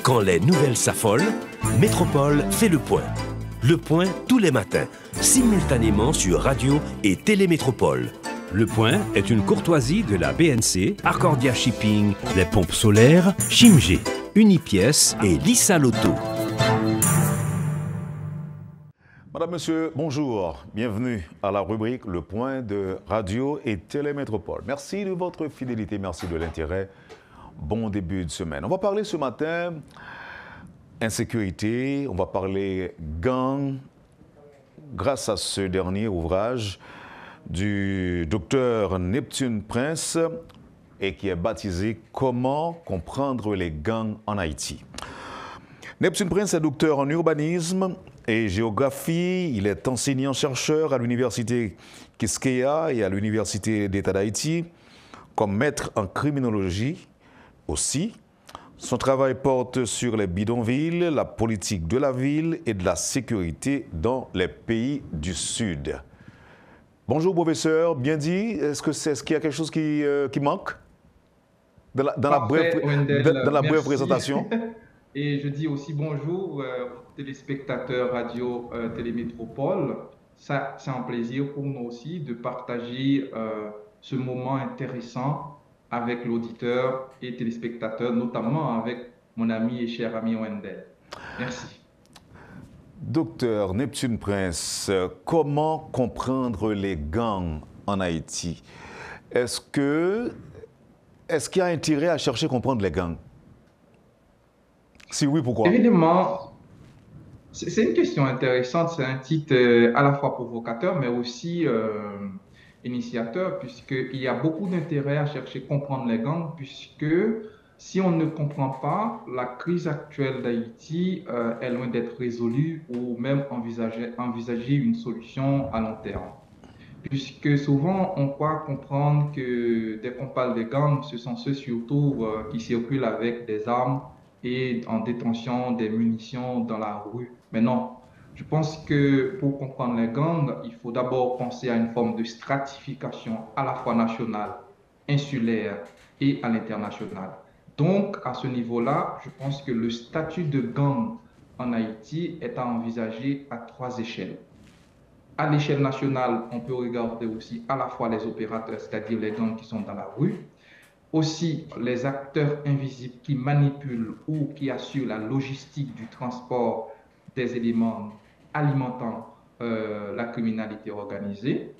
Quand les nouvelles s'affolent, Métropole fait le point. Le point tous les matins, simultanément sur Radio et Télémétropole. Le point est une courtoisie de la BNC, Arcordia Shipping, les pompes solaires, Chimgé, Unipièces et Lissa Lotto. Madame, Monsieur, bonjour. Bienvenue à la rubrique Le Point de Radio et Télémétropole. Merci de votre fidélité, merci de l'intérêt. Bon début de semaine. On va parler ce matin insécurité, on va parler gang, grâce à ce dernier ouvrage du docteur Neptune Prince et qui est baptisé « Comment comprendre les gangs en Haïti ». Neptune Prince est docteur en urbanisme et géographie. Il est enseignant-chercheur à l'université Quisqueya et à l'université d'État d'Haïti, comme maître en criminologie aussi. Son travail porte sur les bidonvilles, la politique de la ville et de la sécurité dans les pays du Sud. Bonjour professeur, bien dit. Est-ce qu'il y a quelque chose qui manque dans la brève présentation? Et je dis aussi bonjour aux téléspectateurs radio Télémétropole. Ça, c'est un plaisir pour nous aussi de partager ce moment intéressant avec l'auditeur et téléspectateur, notamment avec mon ami et cher ami Wendell. Merci. Docteur Neptune Prince, comment comprendre les gangs en Haïti? Est-ce qu'il y a intérêt à chercher à comprendre les gangs? Si oui, pourquoi? Évidemment, c'est une question intéressante. C'est un titre à la fois provocateur, mais aussi initiateur, puisqu'il y a beaucoup d'intérêt à chercher à comprendre les gangs, puisque si on ne comprend pas, la crise actuelle d'Haïti est loin d'être résolue ou même envisager une solution à long terme. Puisque souvent, on croit comprendre que dès qu'on parle des gangs, ce sont ceux surtout qui circulent avec des armes et en détention des munitions dans la rue. Mais non, je pense que pour comprendre les gangs, il faut d'abord penser à une forme de stratification à la fois nationale, insulaire et à l'international. Donc, à ce niveau-là, je pense que le statut de gang en Haïti est à envisager à 3 échelles. À l'échelle nationale, on peut regarder aussi à la fois les opérateurs, c'est-à-dire les gangs qui sont dans la rue, aussi les acteurs invisibles qui manipulent ou qui assurent la logistique du transport des éléments alimentant la criminalité organisée.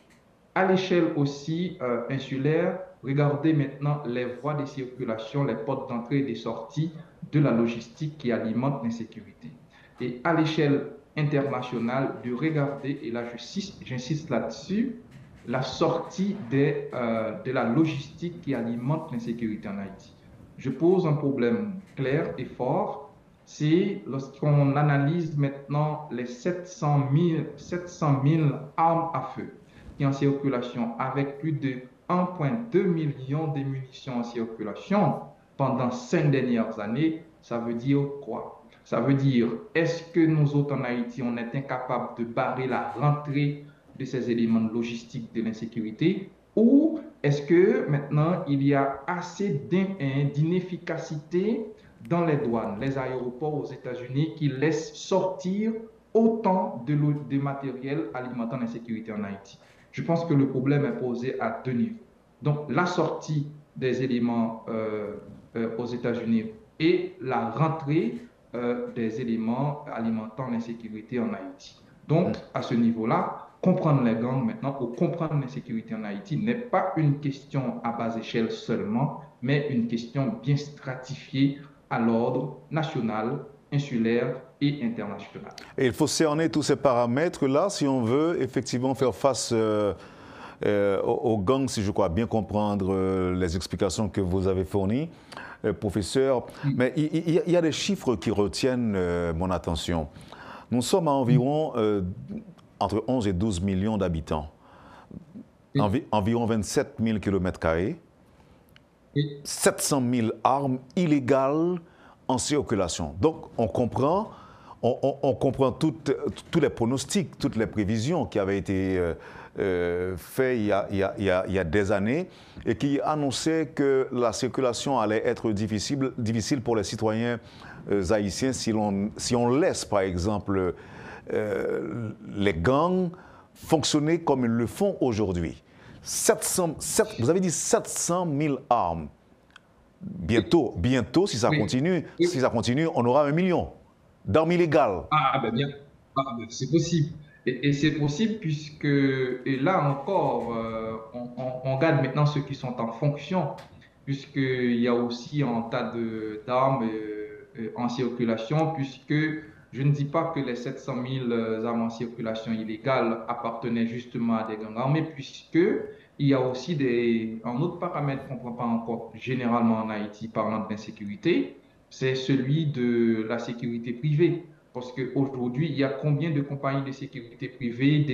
À l'échelle aussi insulaire, regardez maintenant les voies de circulation, les portes d'entrée et de sortie de la logistique qui alimente l'insécurité. Et à l'échelle internationale, de regarder, et là j'insiste là-dessus, la sortie de la logistique qui alimente l'insécurité en Haïti. Je pose un problème clair et fort, c'est lorsqu'on analyse maintenant les 700 000 armes à feu qui sont en circulation avec plus de 1,2 million de munitions en circulation pendant 5 dernières années, ça veut dire quoi? Ça veut dire, est-ce que nous autres en Haïti, on est incapables de barrer la rentrée de ces éléments de logistique de l'insécurité, ou est-ce que maintenant il y a assez d'inefficacité dans les douanes, les aéroports aux États-Unis qui laissent sortir autant de matériel alimentant l'insécurité en Haïti? Je pense que le problème est posé à 2 niveaux. Donc la sortie des éléments aux États-Unis et la rentrée des éléments alimentant l'insécurité en Haïti. Donc à ce niveau-là, comprendre les gangs maintenant ou comprendre l'insécurité en Haïti n'est pas une question à bas échelle seulement, mais une question bien stratifiée à l'ordre national, insulaire et international. Et il faut cerner tous ces paramètres-là si on veut effectivement faire face aux gangs, si je crois bien comprendre les explications que vous avez fournies, professeur. Mais il y a des chiffres qui retiennent mon attention. Nous sommes à environ entre 11 et 12 millions d'habitants, environ 27 000 km², 700 000 armes illégales en circulation. Donc, on comprend on comprend tous les pronostics, toutes les prévisions qui avaient été faites il y a des années et qui annonçaient que la circulation allait être difficile pour les citoyens haïtiens si on laisse, par exemple, les gangs fonctionner comme ils le font aujourd'hui. Vous avez dit 700 000 armes. Bientôt, si ça continue, on aura 1 million d'armes illégales. Ah, ben bien, c'est possible. Et c'est possible puisque, et là encore, on regarde maintenant ceux qui sont en fonction, puisqu'il y a aussi un tas d'armes en circulation, puisque je ne dis pas que les 700 000 armes en circulation illégale appartenaient justement à des gangs armés, puisque il y a aussi un autre paramètre qu'on ne prend pas en compte généralement en Haïti parlant d'insécurité, c'est celui de la sécurité privée. Parce qu'aujourd'hui, il y a combien de compagnies de sécurité privée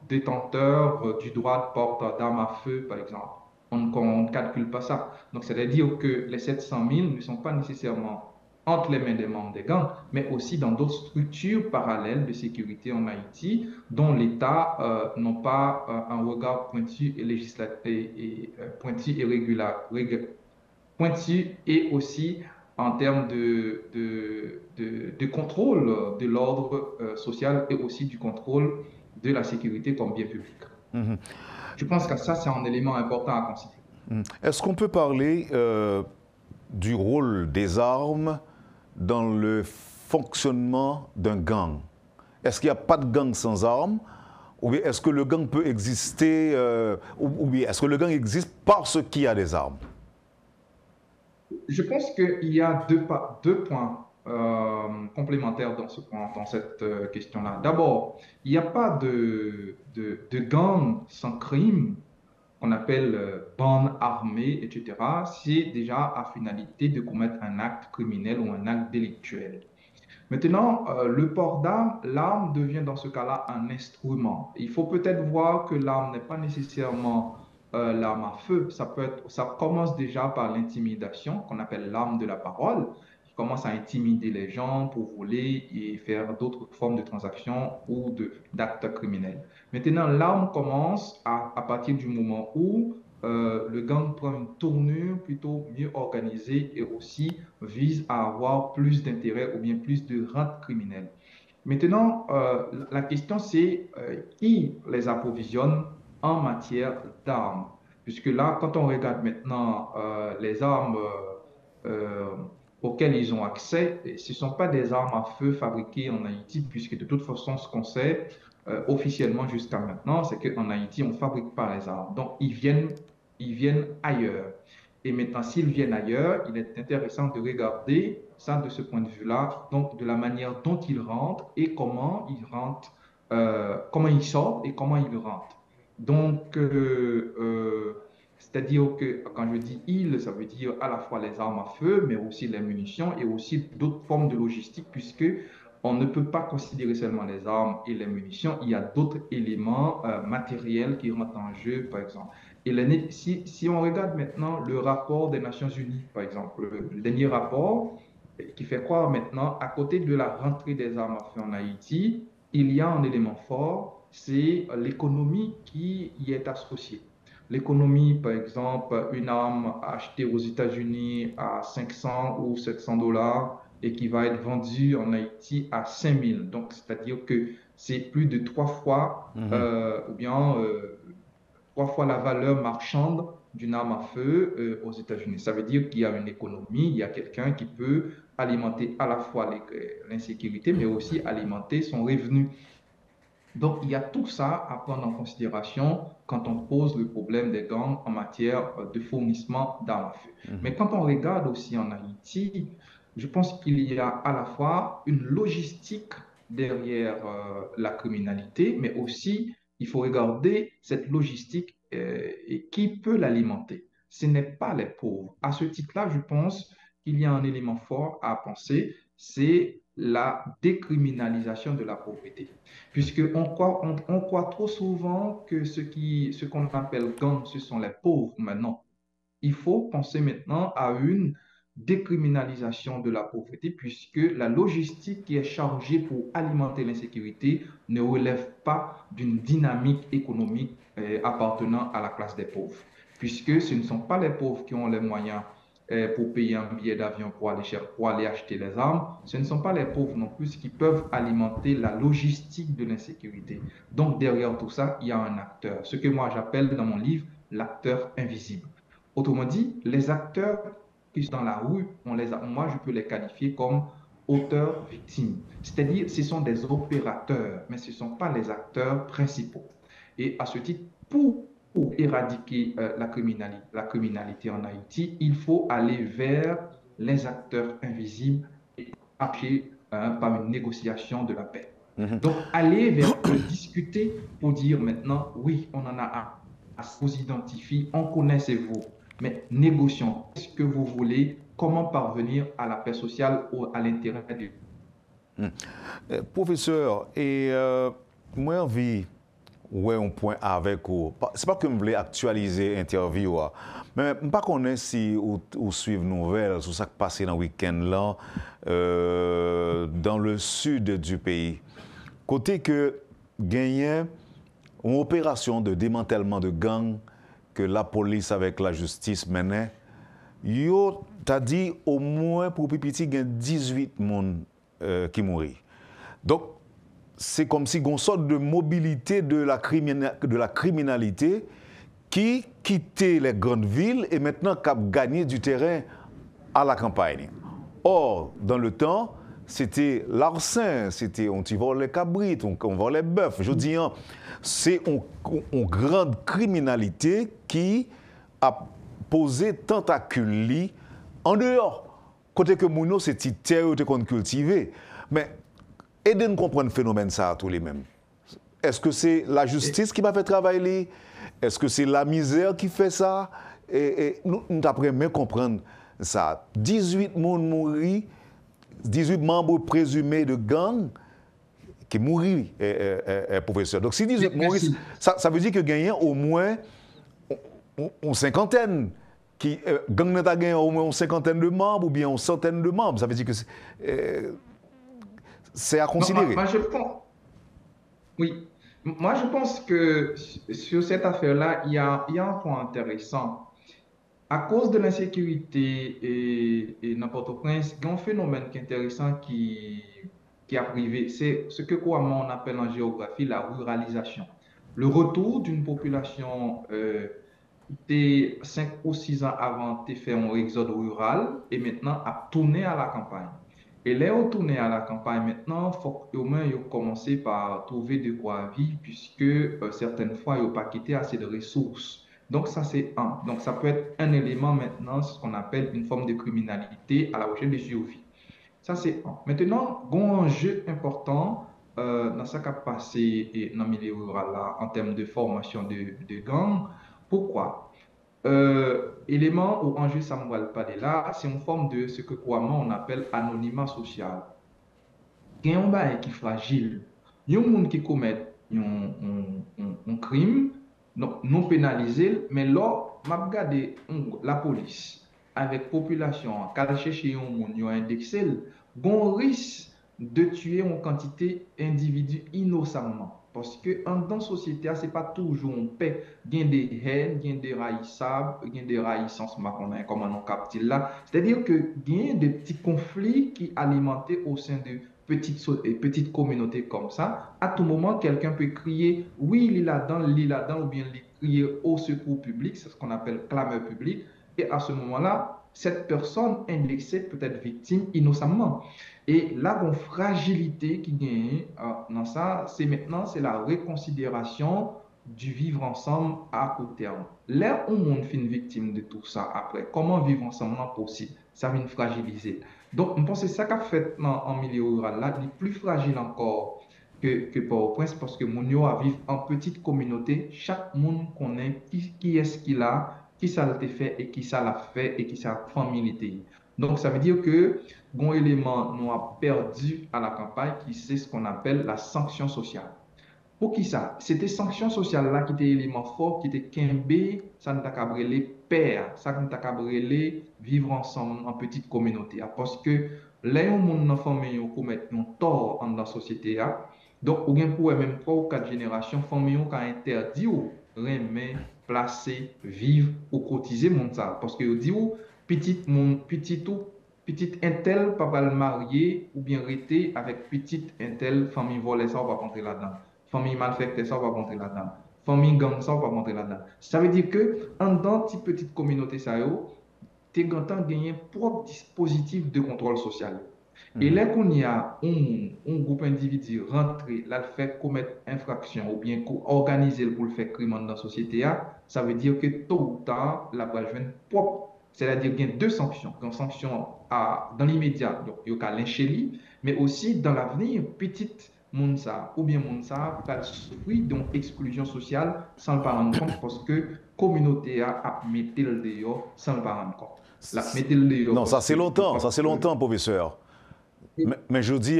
détenteurs du droit de porte d'armes à feu, par exemple? On ne calcule pas ça. Donc, c'est-à-dire que les 700 000 ne sont pas nécessairement entre les mains des membres des gangs, mais aussi dans d'autres structures parallèles de sécurité en Haïti, dont l'État n'a pas un regard pointu et pointu et pointu et aussi en termes de contrôle de l'ordre social et aussi du contrôle de la sécurité comme bien public. Mhm. Je pense que ça, c'est un élément important à considérer. Est-ce qu'on peut parler du rôle des armes dans le fonctionnement d'un gang? Est-ce qu'il n'y a pas de gang sans armes? Ou bien est-ce que le gang peut exister, ou bien est-ce que le gang existe parce qu'il y a des armes? Je pense qu'il y a deux points complémentaires dans cette question-là. D'abord, il n'y a pas de gang sans crime, qu'on appelle bande armée, etc. C'est déjà à finalité de commettre un acte criminel ou un acte délictuel. Maintenant, le port d'armes, l'arme devient dans ce cas-là un instrument. Il faut peut-être voir que l'arme n'est pas nécessairement l'arme à feu. Ça commence déjà par l'intimidation, qu'on appelle l'arme de la parole, qui commence à intimider les gens pour voler et faire d'autres formes de transactions ou d'actes criminels. Maintenant, l'arme commence à partir du moment où le gang prend une tournure plutôt mieux organisée et aussi vise à avoir plus d'intérêt ou bien plus de rente criminelle. Maintenant, la question c'est qui les approvisionne en matière d'armes? Puisque là, quand on regarde maintenant les armes auxquelles ils ont accès, ce ne sont pas des armes à feu fabriquées en Haïti, puisque de toute façon, ce qu'on sait officiellement jusqu'à maintenant, c'est qu'en Haïti, on ne fabrique pas les armes. Donc, ils viennent ailleurs. Et maintenant, s'ils viennent ailleurs, il est intéressant de regarder ça de ce point de vue-là, donc de la manière dont ils rentrent et comment ils rentrent, comment ils sortent et comment ils rentrent. Donc, c'est-à-dire que quand je dis ils, ça veut dire à la fois les armes à feu, mais aussi les munitions et aussi d'autres formes de logistique, puisque on ne peut pas considérer seulement les armes et les munitions, il y a d'autres éléments matériels qui rentrent en jeu, par exemple. Et si on regarde maintenant le rapport des Nations Unies, par exemple, le dernier rapport qui fait croire maintenant, à côté de la rentrée des armes à feu en Haïti, il y a un élément fort, c'est l'économie qui y est associée. L'économie, par exemple, une arme achetée aux États-Unis à 500 ou 700 dollars et qui va être vendue en Haïti à 5000. Donc, c'est-à-dire que c'est plus de 3 fois, ou bien 3 fois la valeur marchande d'une arme à feu aux États-Unis. Ça veut dire qu'il y a une économie, il y a quelqu'un qui peut alimenter à la fois l'insécurité, mais aussi alimenter son revenu. Donc, il y a tout ça à prendre en considération quand on pose le problème des gangs en matière de fournissement d'armes à feu. Mais quand on regarde aussi en Haïti, je pense qu'il y a à la fois une logistique derrière la criminalité, mais aussi il faut regarder cette logistique et qui peut l'alimenter. Ce n'est pas les pauvres. À ce titre-là, je pense qu'il y a un élément fort à penser, c'est la décriminalisation de la pauvreté. Puisqu'on on croit trop souvent que ce qu'on appelle gang, ce sont les pauvres maintenant. Il faut penser maintenant à une décriminalisation de la pauvreté, puisque la logistique qui est chargée pour alimenter l'insécurité ne relève pas d'une dynamique économique appartenant à la classe des pauvres, puisque ce ne sont pas les pauvres qui ont les moyens pour payer un billet d'avion pour aller acheter les armes, ce ne sont pas les pauvres non plus qui peuvent alimenter la logistique de l'insécurité. Donc derrière tout ça, il y a un acteur, ce que moi j'appelle dans mon livre l'acteur invisible. Autrement dit, les acteurs qui sont dans la rue, moi je peux les qualifier comme auteurs-victimes. C'est-à-dire, ce sont des opérateurs, mais ce ne sont pas les acteurs principaux. Et à ce titre, pour éradiquer la criminalité en Haïti, il faut aller vers les acteurs invisibles et marcher par une négociation de la paix. Donc, aller vers eux, discuter pour dire maintenant, oui, on en a à vous identifier, on connaît ces vous, mais négocions. Qu'est-ce que vous voulez? Comment parvenir à la paix sociale ou à l'intérêt de... Professeur, et moi, envie, ouais, un point avec vous. C'est pas que je voulais actualiser l'interview, mais je ne connais pas si vous suivez nouvelles sur ce qui passe dans le week-end là, dans le sud du pays. Côté que gagnait une opération de démantèlement de gangs que la police avec la justice menait, yo t'a dit au moins pour Pipiti, il y a 18 personnes qui mourent. Donc, c'est comme si on sorte de mobilité de la criminalité qui quittait les grandes villes et maintenant qui a gagné du terrain à la campagne. Or, dans le temps, c'était l'arsen, c'était on vole les cabrites, on vole les bœufs. Je dis, c'est une grande criminalité qui a posé tentacule en dehors. Côté que Mouno, c'est terre qu'on cultivé. Mais aidez-nous à comprendre le phénomène ça tous les mêmes. Est-ce que c'est la justice qui m'a fait travailler? Est-ce que c'est la misère qui fait ça? Et nous devons bien comprendre ça. 18 personnes mourent, 18 membres présumés de gang qui mourent, professeur. Donc si 18 mourent, ça veut dire que gagné au moins une cinquantaine. Qui gang n'a gagné au moins une cinquantaine de membres ou bien une centaine de membres. Ça veut dire que c'est à considérer. Non, moi, je pense, oui. Moi, je pense que sur cette affaire-là, il y a un point intéressant. À cause de l'insécurité et n'importe quoi, il y a un phénomène qui est intéressant qui a privé. C'est ce que couramment on appelle en géographie la ruralisation. Le retour d'une population qui 5 ou 6 ans avant de faire un exode rural et maintenant à tourner à la campagne. Et là, on tourne à la campagne maintenant, il faut au moins commencer par trouver de quoi vivre puisque certaines fois, ils n'ont pas quitté assez de ressources. Donc, ça, c'est un. Donc, ça peut être un élément maintenant, ce qu'on appelle une forme de criminalité à la recherche de survie. Ça, c'est un. Maintenant, il y a un enjeu important dans ce qui a passé dans le milieu rural là, en termes de formation de gangs. Pourquoi? Élément ou enjeu, ça ne va pas de là, c'est une forme de ce que couramment on appelle anonymat social. Il y a un bail qui est fragile. Il y a un monde qui commet un crime, non pénalisé, mais là, je regarde la police avec population, quand elle cherche un monde, il y a indexé, il y a un risque de tuer une quantité d'individus innocemment. Parce que dans la société, ce n'est pas toujours une paix. Il y a des haines, il y a des raïssables, il y a des raïssances, comme on capte là. C'est-à-dire qu'il y a des petits conflits qui alimentent au sein de petites communautés comme ça. À tout moment, quelqu'un peut crier « oui, il est là-dedans » ou bien crier « au secours public », c'est ce qu'on appelle « clameur publique ». Et à ce moment-là, cette personne indexée peut être victime innocemment. Et la fragilité qui gagne dans ça, c'est la reconsidération du vivre ensemble à court terme. Là où on fait une victime de tout ça après, comment vivre ensemble est possible? Ça vient fragiliser. Donc, je pense que c'est ça qu'a fait en milieu rural là, il est plus fragile encore que Port-au-Prince parce que mon a vivre en petite communauté, chaque monde connaît qui est-ce qu'il a, qui ça l'a fait et qui ça l'a fait et qui ça familiarité. Donc, ça veut dire que un élément nous a perdu à la campagne qui c'est ce qu'on appelle la sanction sociale. Pour qui ça? C'était sanction sociale là qui était élément fort, qui était Kembe, ça nous a cabré les paix, ça qu'on t'a cabrelé, vivre ensemble en petite communauté. Parce que les gens dans la famille commettent un tort dans la société. Donc, ou bien pour même 3 ou 4 générations, famille qui a interdit ou remet, placer, vivre ou cotiser mon ça. Parce que dit ou petite intel pas le marier ou bien rester avec petite intel famille volée, ça on va rentrer là-dedans. Famille malfaitée, ça on va rentrer là-dedans. Famille gang, ça on va rentrer là-dedans. Ça veut dire que dans cette petite communauté ça tu es content de gagner propre dispositif de contrôle social. Et là qu'on y a un groupe individu rentré, là, le fait commettre infraction ou bien organiser pour le faire crime dans la société, ça veut dire que tôt ou tard, la va jouer propre. C'est-à-dire qu'il y a 2 sanctions. Une sanction dans l'immédiat, donc il y a lyncher lui, mais aussi dans l'avenir, petite Mounsa ou bien Mounsa va souffrir d'une exclusion sociale sans le pas rendre compte parce que la communauté a mis le dehors sans le pas rendre compte. Non, ça c'est longtemps, professeur. Mais je dis,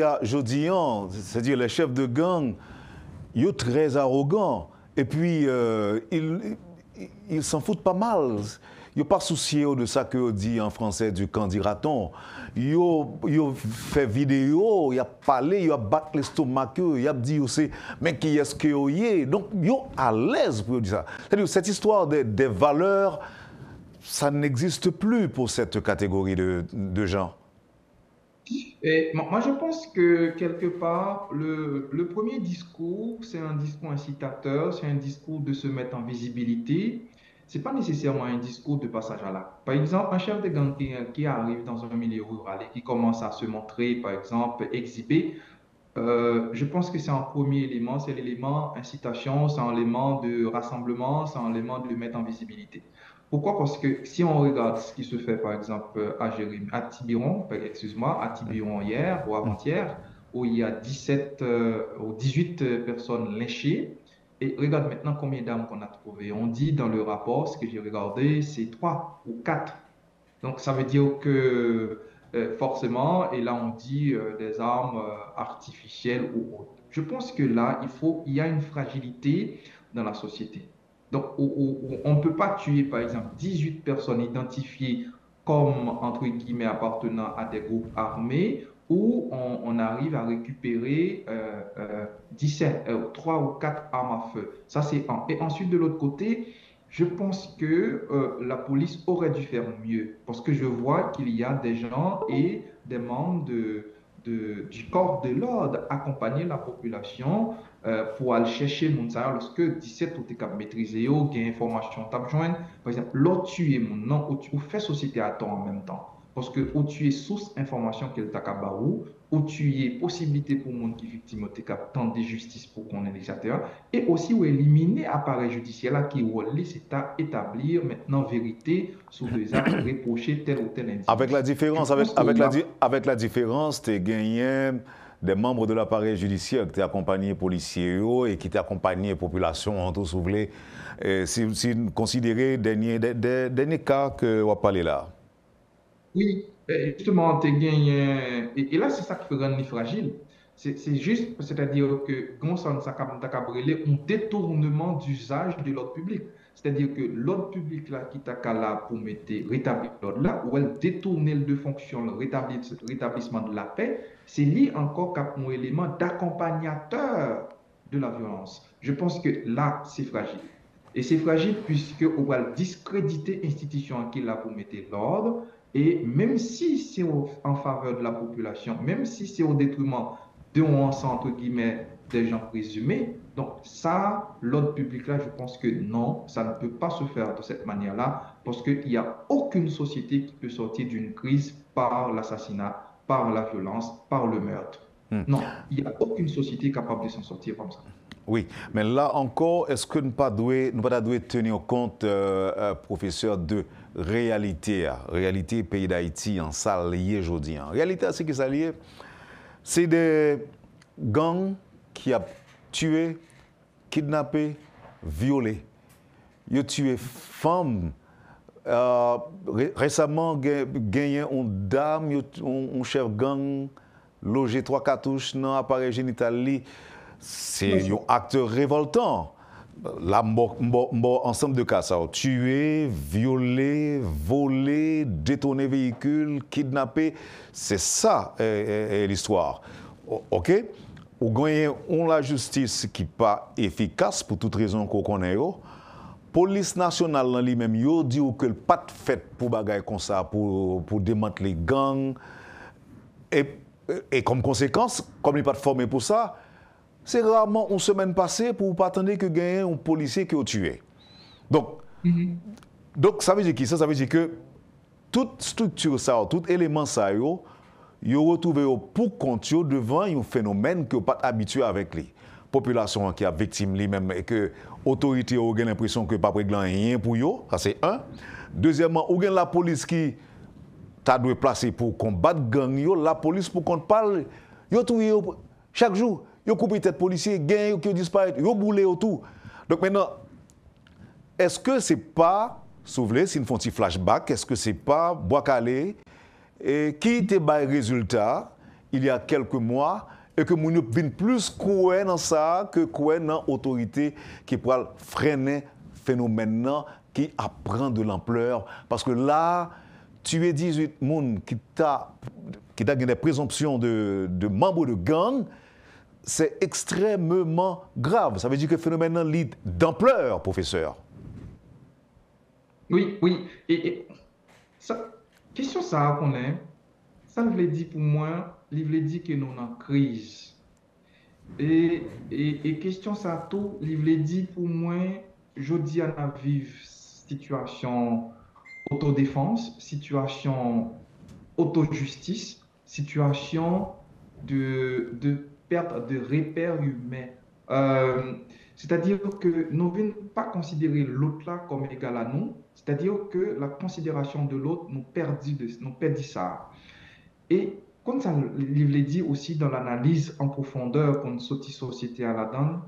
c'est-à-dire les chefs de gang, ils sont très arrogants. Et puis, ils s'en foutent pas mal. Ils n'ont pas soucié de ça que dit en français du candidaton. Ils ont fait vidéo, ils ont parlé, ils ont battu l'estomac, ils ont dit aussi, mais qui est-ce que vous êtes? Donc, ils sont à l'aise pour dire ça. C'est-à-dire, cette histoire des valeurs, ça n'existe plus pour cette catégorie de gens. Et moi, je pense que quelque part, le premier discours, c'est un discours incitateur, c'est un discours de se mettre en visibilité. Ce n'est pas nécessairement un discours de passage à l'acte. Par exemple, un chef de gang qui arrive dans un milieu rural et qui commence à se montrer, par exemple, exhiber, je pense que c'est un premier élément, c'est l'élément incitation, c'est un élément de rassemblement, c'est un élément de le mettre en visibilité. Pourquoi? Parce que si on regarde ce qui se fait, par exemple, à Tiburon, à Tiburon hier ou avant-hier, où il y a 17 ou 18 personnes lynchées, et regarde maintenant combien d'armes qu'on a trouvées. On dit dans le rapport, ce que j'ai regardé, c'est 3 ou 4. Donc ça veut dire que forcément, et là on dit des armes artificielles ou autres. Je pense que là, il y a une fragilité dans la société. Donc, on ne peut pas tuer, par exemple, 18 personnes identifiées comme, entre guillemets, appartenant à des groupes armés, où on arrive à récupérer 3 ou 4 armes à feu. Ça, c'est un. Et ensuite, de l'autre côté, je pense que la police aurait dû faire mieux, parce que je vois qu'il y a des gens et des membres du corps de l'ordre accompagner la population pour aller chercher le monde. Lorsque 17 ou tu maîtriser, il y a information, tu as besoin, par exemple, l'autre tuer mon nom, ou fait société à temps en même temps. Parce que ou tu es source information qu'elle t'a kabarou, ou tu es possibilité pour monde qui est victime de tant de justice pour qu'on ait etc. Et aussi ou éliminer appareil judiciaire là qui c'est à établir maintenant vérité sur des actes reprochés tel ou tel individu. Avec la différence, tu as gagné des membres de l'appareil judiciaire qui t'ont accompagné les policiers et qui t'ont accompagné la population en tout soulevé. Si vous considérez les derniers cas que vous parlez là. Oui, justement, tu gagné. Et là, c'est ça qui fait rendre fragile. C'est juste, c'est-à-dire que quand ça a brûlé, un détournement d'usage de l'ordre public. C'est-à-dire que l'ordre public là, qui t'a là pour rétablir l'ordre là, ou elle détourner de fonction, le rétablissement de la paix, c'est lié encore qu'à un élément d'accompagnateur de la violence. Je pense que là, c'est fragile. Et c'est fragile puisque on va discréditer l'institution qui est là pour mettre l'ordre. Et même si c'est en faveur de la population, même si c'est au détriment de entre guillemets, des gens présumés, donc ça, l'ordre public là, je pense que non, ça ne peut pas se faire de cette manière-là, parce qu'il n'y a aucune société qui peut sortir d'une crise par l'assassinat, par la violence, par le meurtre. Non, il n'y a aucune société capable de s'en sortir comme ça. Oui, mais là encore, est-ce que nous ne devons pas tenir compte, professeur, de réalité pays d'Haïti en ça lié aujourd'hui. En réalité, c'est que ça lié, c'est des gangs qui ont tué, kidnappé, violé. Ils ont tué femmes. Récemment, gagné une dame, un chef gang, logé 3 cartouches dans l'appareil génital. C'est un acte révoltant. là, ensemble de cas, ça, tuer, violer, voler, détourner véhicule, kidnapper, c'est ça l'histoire. OK? Ou gagner la justice qui n'est pas efficace pour toute raison qu'on connaît. Police nationale dans lui-même, yo dit que le pas fait pour bagaille comme ça, pour démanteler les gangs. Et comme conséquence, comme il n'est pas formé pour ça, c'est rarement une semaine passée pour pas attendre que gagne un policier qui a tué. Donc, ça veut dire qui ça? Ça veut dire que toute structure, ça, tout élément, ça, yo retrouvé pour compte devant un phénomène que pas habitué avec les populations qui a victime lui-même et que l'autorité a l'impression que pas réglant rien pour eux. Ça, c'est un. Deuxièmement, ou la police qui t'a dû placer pour combattre gang yo, la police pour qu'on parle, yo tout chaque jour, yo coupe tête policier, gang qui disparaît, yo boulé tout. Donc maintenant, est-ce que c'est pas, souvenez, si nous font un petit flashback, est-ce que c'est pas Bois-Calais qui était bail résultat il y a quelques mois et que nous vient plus couer dans ça que couer dans l'autorité qui pourra freiner phénomène qui apprend de l'ampleur parce que là tu es 18 personnes qui ont des présomptions de membres de gang, c'est extrêmement grave. Ça veut dire que le phénomène est d'ampleur, professeur. Oui, oui. Et ça, question ça qu'on est, ça veut dire pour moi, il veut dire que nous sommes en crise. Et question ça tout, il veut dire pour moi, je dis à la vive situation autodéfense, situation autojustice, situation de perte de repères humains. C'est-à-dire que nous ne venons pas considérer l'autre là comme égal à nous, c'est-à-dire que la considération de l'autre nous perdit ça. Et comme ça, il le dit aussi dans l'analyse en profondeur qu'on sorti société à la donne,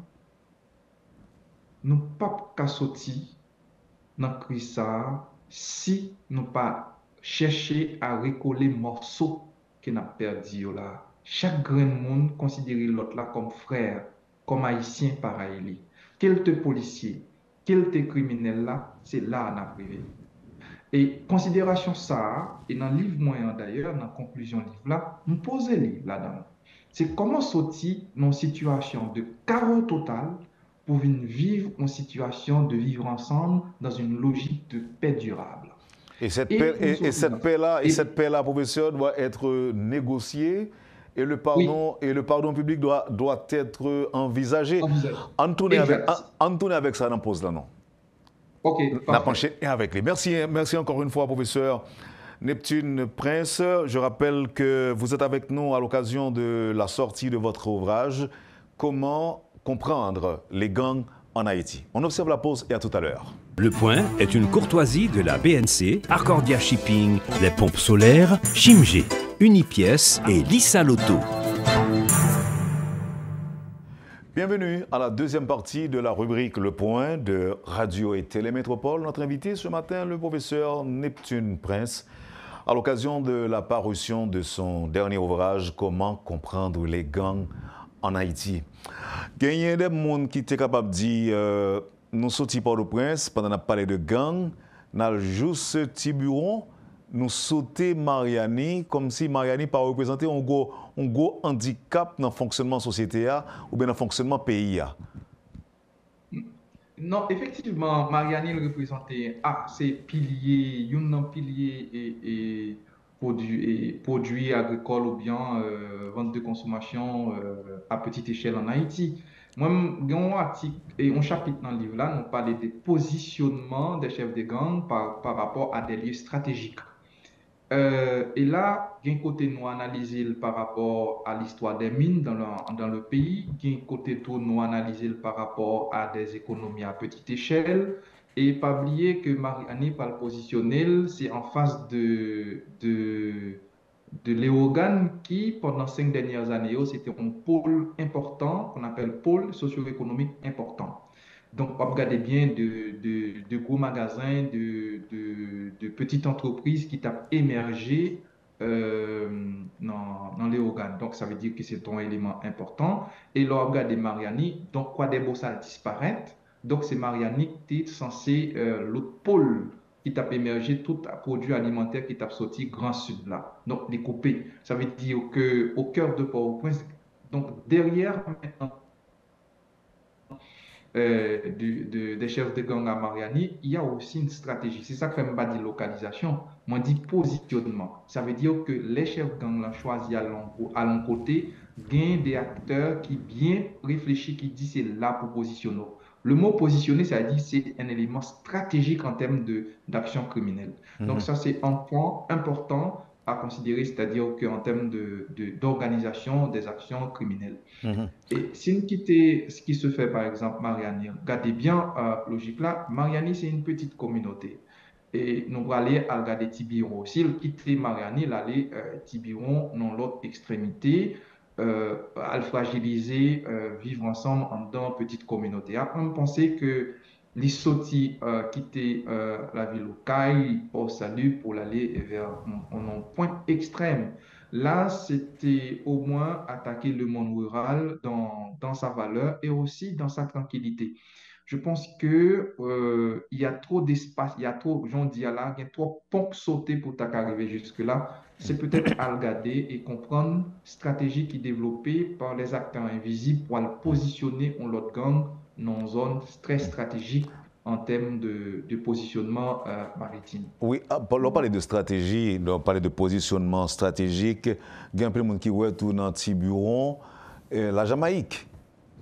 nous pas qu'à sortir dans ça si nous pas chercher à recoller morceaux que nous avons perdu là. Chaque grand monde considère l'autre là comme frère, comme haïtien pareil. Quel te policier, quel te criminel là, c'est là qu'on a privé. Et considération ça, et dans le livre moyen d'ailleurs, dans la conclusion du livre là, nous posons là-dedans. C'est comment sortir dans une situation de chaos total pour vivre en situation de vivre ensemble dans une logique de paix durable. Et cette paix-là, professeur, doit être négociée et le pardon public doit être envisagé. En tourner avec ça dans pause là, non? Ok, parfait. Avec les. Merci encore une fois, professeur Neptune Prince. Je rappelle que vous êtes avec nous à l'occasion de la sortie de votre ouvrage « Comment comprendre les gangs en Haïti ». On observe la pause et à tout à l'heure. Le Point est une courtoisie de la BNC, Arcordia Shipping, les pompes solaires, Chimgé, Unipièce et Lissa Loto. Bienvenue à la deuxième partie de la rubrique Le Point de Radio et Télémétropole. Notre invité ce matin, le professeur Neptune Prince, à l'occasion de la parution de son dernier ouvrage « Comment comprendre les gangs en Haïti ». Il y a des gens qui étaient capables de dire nous sortis par le Prince, pendant qu'on a parlé de gang, nous avons juste ce petit bureau, nous sauter Mariani, comme si Mariani pas représenté un gros handicap dans le fonctionnement de la société ou bien dans le fonctionnement du pays. Non, effectivement, Mariani représentait ces piliers, un pilier et produits agricoles ou bien vente de consommation à petite échelle en Haïti. Moi, un article et un chapitre dans le livre là, nous parlons des positionnements des chefs de gang par rapport à des lieux stratégiques. Et là, d'un côté, nous analysons par rapport à l'histoire des mines dans le pays, d'un côté, nous analysons par rapport à des économies à petite échelle, et pas oublier que Mariani, par le positionnel, c'est en face de Léogane qui, pendant 5 dernières années, c'était un pôle important, qu'on appelle pôle socio-économique important. Donc, on regarde bien de gros magasins, de petites entreprises qui ont émergé dans les organes. Donc, ça veut dire que c'est un élément important. Et là, on regarde Mariani, donc quoi des beaux salles disparaissent, Donc, c'est Mariani qui est censé l'autre pôle qui t'a émergé tout produit alimentaire qui t'a sorti Grand Sud là. Donc, les coupés. Ça veut dire qu'au cœur de Port-au-Prince, donc derrière maintenant, des chefs de gang à Mariani, il y a aussi une stratégie. C'est ça que fait pas dit localisation, moi dit positionnement. Ça veut dire que les chefs de gang l'ont choisi à l'un côté, gagnent des acteurs qui bien réfléchissent, qui disent c'est là pour positionner. Le mot positionner, ça veut dire c'est un élément stratégique en termes d'action criminelle. Donc ça, c'est un point important à considérer, c'est-à-dire qu'en termes d'organisation des actions criminelles. Et si nous quittons ce qui se fait, par exemple, Mariani, regardez bien logique là, Mariani, c'est une petite communauté. Et nous allons aller regarder Tibiron. Si nous quittons Mariani, aller Tibiron dans l'autre extrémité, à le fragiliser, vivre ensemble dans une petite communauté. Après, on pensait que les sortis quitter la ville locale pour salut pour aller vers un point extrême. Là, c'était au moins attaquer le monde rural dans sa valeur et aussi dans sa tranquillité. Je pense que il y a trop d'espace, il y a trop, j'en dis là, il y a trop de ponts sautés pour arriver jusque-là. C'est peut-être à regarder et comprendre stratégie qui est développée par les acteurs invisibles pour le positionner en l'autre gang dans une zone très stratégique en termes de positionnement maritime. Oui, on parle de stratégie, on parle de positionnement stratégique. Il y a un peu de monde qui retourne dans Tiburon, la Jamaïque,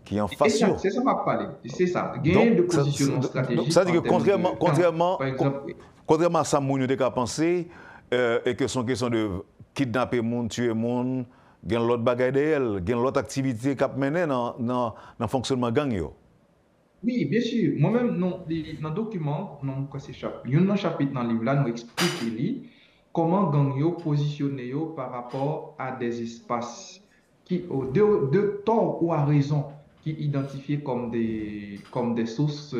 qui est en face. C'est ça m'a parlé. C'est ça. Gain de positionnement stratégique. Ça veut dire que contrairement à ça, moun yo pensé, et que son question de kidnapper moun, tuer moun, il y a l'autre bagaille d'elle, il y a l'autre activité qui a mené dans le fonctionnement gang yo. Oui, bien sûr. Moi-même, dans le document, il y a un chapitre dans le livre là, nous explique comment gang yo positionné yo par rapport à des espaces qui, de tort ou à raison, qui identifiés comme des sources,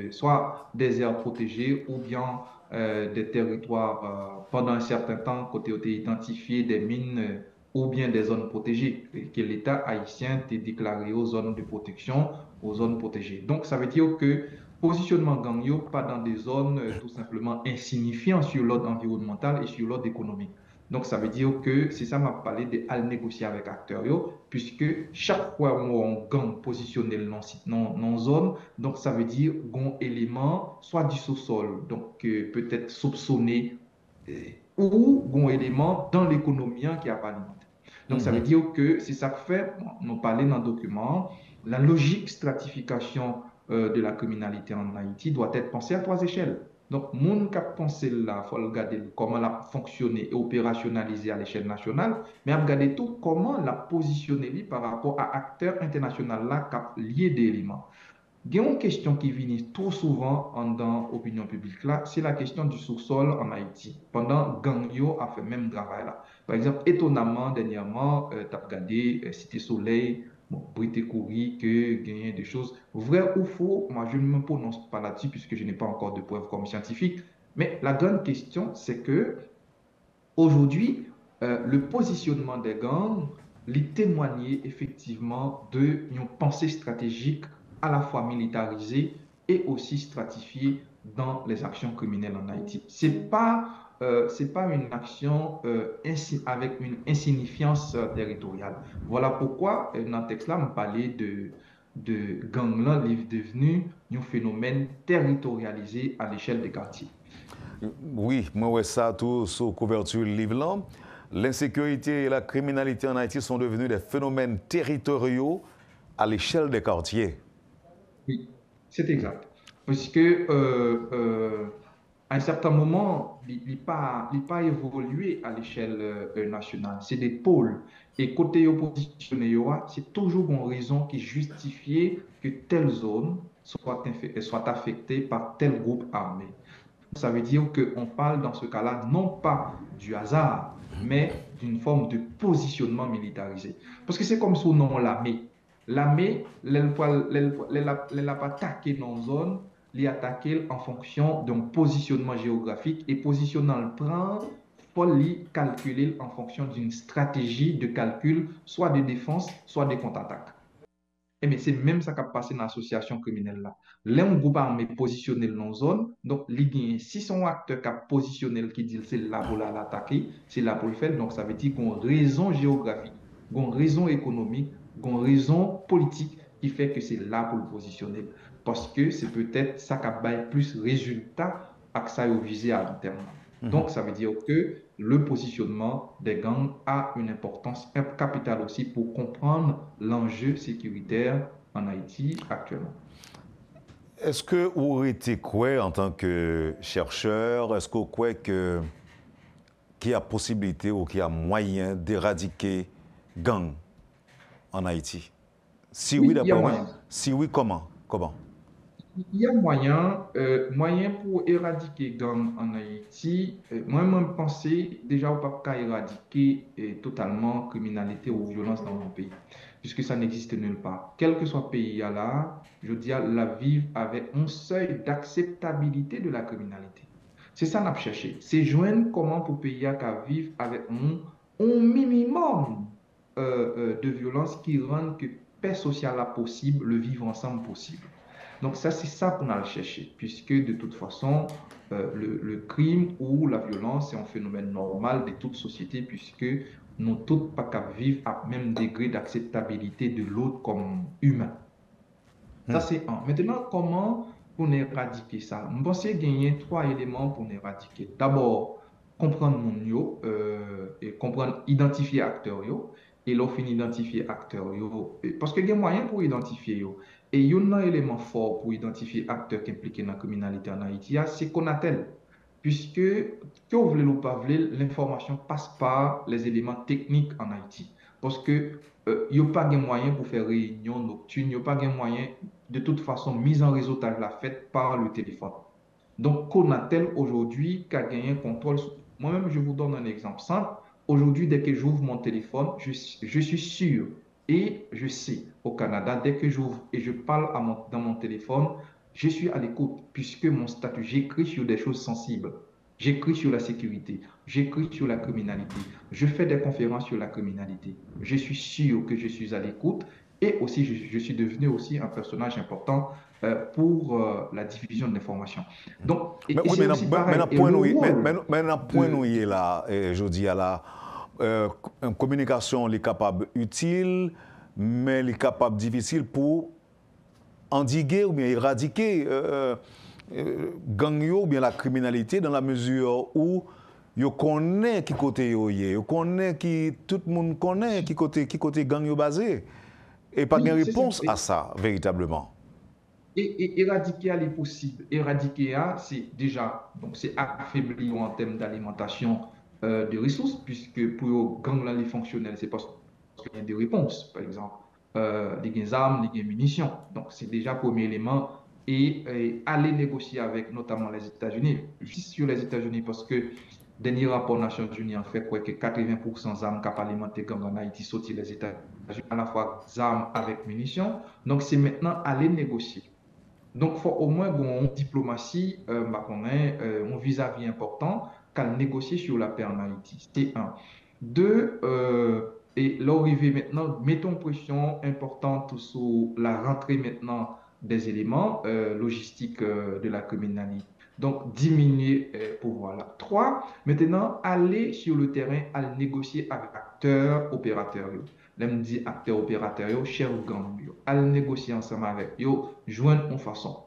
soit des aires protégées ou bien des territoires pendant un certain temps, côté identifié des mines ou bien des zones protégées, que l'État haïtien a déclaré aux zones de protection, aux zones protégées. Donc, ça veut dire que positionnement gang yo pas dans des zones tout simplement insignifiantes sur l'ordre environnemental et sur l'ordre économique. Donc, ça veut dire que c'est ça m'a parlé de négocier avec acteurs, puisque chaque fois où on gang positionné dans zone, donc ça veut dire qu'on élément soit du sous-sol, donc peut-être soupçonné, ou qu'on élément dans l'économie qui a pas limite. Donc, ça veut dire que c'est ça que fait, nous parler dans le document, la logique stratification de la criminalité en Haïti doit être pensée à 3 échelles. Donc, mon cap pensé là, il faut regarder comment elle a fonctionné et opérationnalisé à l'échelle nationale, mais regarder tout comment elle a positionné par rapport à acteurs internationaux là qui lié des éléments. Il y a une question qui vient trop souvent dans l'opinion publique là, c'est la question du sous-sol en Haïti. Pendant Gangyo a fait même travail là. Par exemple, étonnamment, dernièrement, tu as regardé Cité Soleil, Brité Coury, que gagner des choses. Vrai ou faux, moi je ne me prononce pas là-dessus puisque je n'ai pas encore de preuves comme scientifique. Mais la grande question, c'est que aujourd'hui, le positionnement des gangs, les témoigner effectivement d'une pensée stratégique à la fois militarisée et aussi stratifiée dans les actions criminelles en Haïti. C'est pas une action avec une insignifiance territoriale. Voilà pourquoi, dans le texte-là, on parlait de gang-là devenu un phénomène territorialisé à l'échelle des quartiers. Oui, moi, ça, tout sous couverture du livre-là. L'insécurité et la criminalité en Haïti sont devenus des phénomènes territoriaux à l'échelle des quartiers. Oui, c'est exact. Parce que à un certain moment, il n'a pas évolué à l'échelle nationale. C'est des pôles. Et côté oppositionné, c'est toujours une raison qui justifie que telle zone soit affectée par tel groupe armé. Ça veut dire qu'on parle dans ce cas-là non pas du hasard, mais d'une forme de positionnement militarisé. Parce que c'est comme son nom, l'armée. L'armée, elle n'a pas attaqué dans une zone, elle a attaqué en fonction d'un positionnement géographique et positionnant le plan, il faut calculer en fonction d'une stratégie de calcul, soit de défense, soit de contre-attaque. Eh bien, c'est même ça qui a passé dans l'association criminelle là. Là, un groupe armé positionné dans une zone, donc, si son acteur qui a positionné, qui dit c'est là pour l'attaquer, c'est là pour le faire, donc ça veut dire qu'on a une raison géographique, qu'on a une raison économique, qu'on a une raison politique qui fait que c'est là pour le positionner. Parce que c'est peut-être ça qui a plus résultat à que ça ait visé à long terme. Donc, ça veut dire que le positionnement des gangs a une importance capitale aussi pour comprendre l'enjeu sécuritaire en Haïti actuellement. Est-ce que vous aurez été quoi en tant que chercheur? Est-ce que vous croyez qu'il y a possibilité ou qu'il y a moyen d'éradiquer gang en Haïti? Si oui, Oui, il y a d'après vous, moyen. si oui, comment? Il y a moyen pour éradiquer gang en Haïti. Moi-même, penser déjà au pas qu'à éradiquer totalement criminalité ou violence dans mon pays, puisque ça n'existe nulle part. Quel que soit le pays, il y a là, je dis, la vivre avec un seuil d'acceptabilité de la criminalité. C'est ça qu'on a cherché. C'est joindre comment pour pays à vivre avec un minimum de violence qui rend que paix sociale possible, le vivre ensemble possible. Donc ça, c'est ça qu'on a cherché, puisque de toute façon, le crime ou la violence est un phénomène normal de toute société, puisque nous tous pas qu'à vivre à même degré d'acceptabilité de l'autre comme humain. Ça, c'est un. Maintenant, comment pour éradiquer ça? Je pense qu'il y a trois éléments pour éradiquer. D'abord, comprendre mon yo, et comprendre, identifier acteurs yo, et là, fin identifier acteurs yo. Parce qu'il y a moyen pour identifier yo. Et il y a un élément fort pour identifier acteurs qui impliqués dans la criminalité en Haïti, c'est Conatel. Puisque, que vous voulez ou pas voulez, l'information passe par les éléments techniques en Haïti. Parce que il n'y a pas de moyen pour faire réunion nocturne, il n'y a pas de moyen, de toute façon, mise en réseautage la faite par le téléphone. Donc, Conatel aujourd'hui qui a gagné un contrôle. Moi-même, je vous donne un exemple simple. Aujourd'hui, dès que j'ouvre mon téléphone, je suis sûr et je sais au Canada, dès que j'ouvre et je parle dans mon téléphone, je suis à l'écoute puisque mon statut, j'écris sur des choses sensibles. J'écris sur la sécurité, j'écris sur la criminalité, je fais des conférences sur la criminalité. Je suis sûr que je suis à l'écoute et aussi je suis devenu aussi un personnage important pour la diffusion de l'information. Donc, Mais oui, c'est aussi pareil. Maintenant, point nous y est là, je dis à la une communication est capable utile, mais elle est capable difficile pour endiguer ou bien éradiquer gang yo ou bien la criminalité dans la mesure où yo connaît qui côté yo yé, yo connaît qui tout le monde connaît qui côté gang yo basé et pas de réponse à ça véritablement. Et éradiquer est possible. Éradiquer, c'est déjà, donc c'est affaiblir en termes d'alimentation de ressources, puisque pour gang les fonctionnels, c'est parce qu'il y a des réponses, par exemple, des armes, des munitions. Donc c'est déjà le premier élément. Et aller négocier avec notamment les États-Unis. Juste sur les États-Unis, parce que dernier rapport des Nations Unies en fait que 80% des armes qui alimenté gang en Haïti sortent les États-Unis, à la fois des armes avec munitions. Donc c'est maintenant aller négocier. Donc, il faut au moins une diplomatie, un vis-à-vis important qu'à négocier sur la paix en Haïti. C'est un. Deux, et là, arrivé maintenant, mettons pression importante sur la rentrée maintenant des éléments logistiques de la criminalité. Donc, diminuer pour voilà. Trois, maintenant, aller sur le terrain, aller négocier avec acteurs, opérateurs. L'aime dit acteurs, opérateurs, chers gang, aller négocier ensemble avec eux, joindre en façon.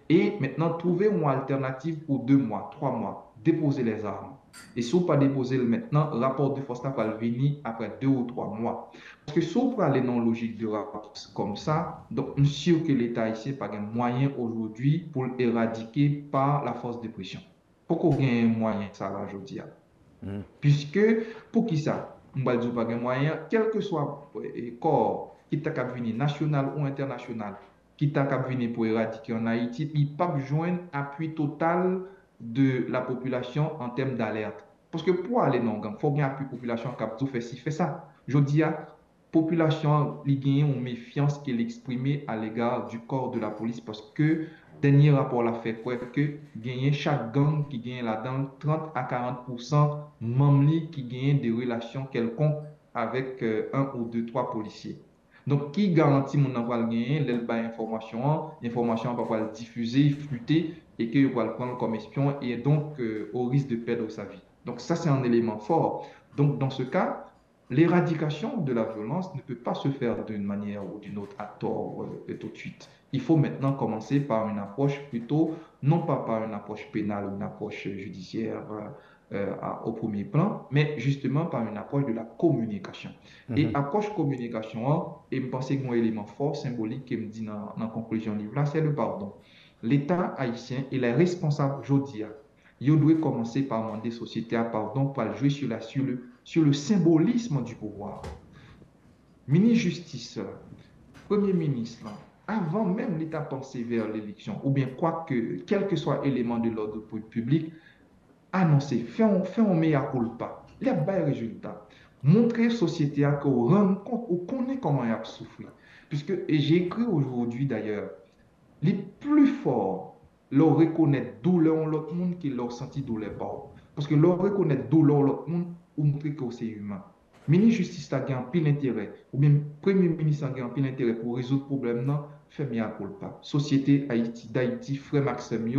Et maintenant, trouver une alternative pour 2 mois, 3 mois, déposer les armes. Et si vous pas déposer maintenant, rapport de force va venir après 2 ou 3 mois. Parce que si vous pouvez aller dans une logique de rapport comme ça, donc je suis sûr que l'État ici n'a pas de moyen aujourd'hui pour l'éradiquer par la force de pression. Pourquoi il y a un moyen ça là aujourd'hui? Puisque, pour qui ça? On va dire pas de moyen, quel que soit le corps qui t'a venir national ou international, qui t'a venir pour éradiquer en Haïti, il pas joindre appui total de la population en termes d'alerte. Parce que pour aller dans le gang, il faut qu'il y ait un appui population qui fait ci, fait ça. Je dis à la population, il y a une méfiance qu'elle exprimée à l'égard du corps de la police parce que dernier rapport l'a fait quoi que gagner chaque gang qui gagne là-dedans 30 à 40% membres qui gagnent des relations quelconques avec un ou deux, trois policiers. Donc, qui garantit mon va le gagner, l'elle bat l'information va pouvoir diffuser, flûter, et qu'il va le prendre comme espion, et donc au risque de perdre sa vie. Donc, ça, c'est un élément fort. Donc, dans ce cas, l'éradication de la violence ne peut pas se faire d'une manière ou d'une autre à tort tout de suite. Il faut maintenant commencer par une approche plutôt, non pas par une approche pénale ou une approche judiciaire au premier plan, mais justement par une approche de la communication. Et approche communication, et je pense que mon élément fort, symbolique, qui me dit dans la conclusion du livre, là, c'est le pardon. L'État haïtien et les responsables aujourd'hui, ils doivent commencer par demander société à pardon pour jouer sur le symbolisme du pouvoir. Ministre justice, Premier ministre, avant même l'État penser vers l'élection, ou bien quoi que, quel que soit élément de l'ordre public, annoncer, faire un mea culpa, il y a des résultats. Montrer à la société qu'on rend compte, ou connaît comment il a souffert. Puisque, et j'ai écrit aujourd'hui d'ailleurs, les plus forts, leur reconnaître douleur l'autre monde qui leur senti douleur pas. Parce que leur reconnaître douleur l'autre monde, ou montrer que c'est humain. Ministre justice a gagné pile intérêt, ou bien Premier ministre a gagné pile intérêt pour résoudre le problème, non, fait mea culpa. Société d'Haïti, frère Maxime,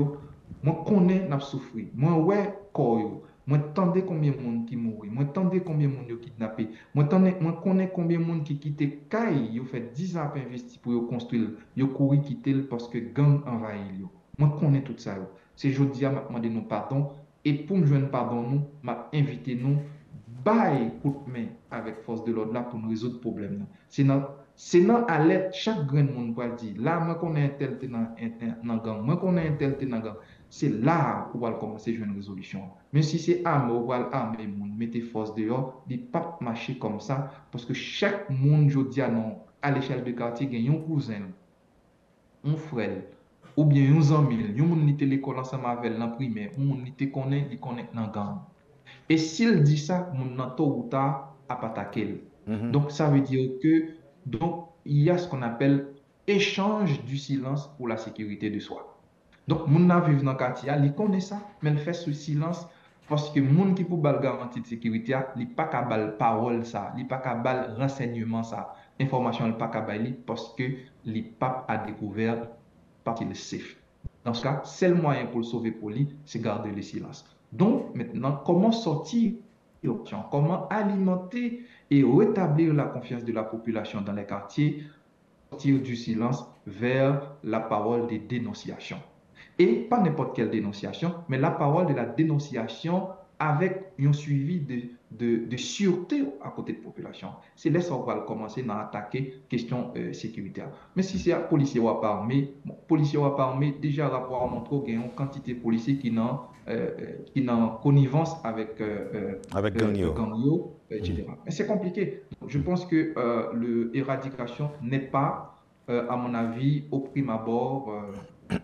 moi connais n'a souffrir. Moi ouais corps. Moi tendais combien de monde qui mourit. Moi tendais combien de monde qui kidnappé. Moi connais combien de monde qui quitté Caille, yo fait 10 ans pour investir pour construire, yo courir quitter parce que gang envahit yo. Moi connais tout ça. C'est jodi a m'a demandé nous pardon et pour me joindre pardon nous, m'a invité nous bail coup de main avec force de l'ordre là pour nous résoudre le problème. C'est dans à l'aide chaque grand monde va dire là moi connais un tel dans gang, moi connais un tel dans gang. C'est là où on va commencer à jouer une résolution. Mais si c'est arme, on va armer le monde, mettez force dehors, ne pas marcher comme ça, parce que chaque monde, je dis à l'échelle de quartier, il y a un cousin, un frère, ou bien un ami, un monde qui l'école ensemble avec la primaire, un monde qui connaît, il connaît dans le gang. Et s'il dit ça, mon tôt ou tard, à pas attaquer. Donc, ça veut dire que, donc, il y a ce qu'on appelle échange du silence pour la sécurité de soi. Donc, moun na vivent dans le quartier, il connaît ça, mais il fait ce silence parce que moun qui peut garantir de sécurité, il n'est pas qu'à bal parole ça, il n'est pas qu'à bal renseignement ça, information il n'est pas qu'à bal parce que le pape a découvert parce qu'il est safe. Dans ce cas, seul moyen pour le sauver pour lui, c'est garder le silence. Donc, maintenant, comment sortir, comment alimenter et rétablir la confiance de la population dans les quartiers, sortir du silence vers la parole des dénonciations. Et pas n'importe quelle dénonciation, mais la parole de la dénonciation avec un suivi de sûreté à côté de la population. C'est là qu'on va commencer à attaquer question sécuritaire. Mais si c'est un policier ou pas armé, déjà le rapport montre qu'il y a une quantité de policiers qui n'ont connivence avec Gangyo, etc. Mais c'est compliqué. Je pense que l'éradication n'est pas, à mon avis, au prime abord,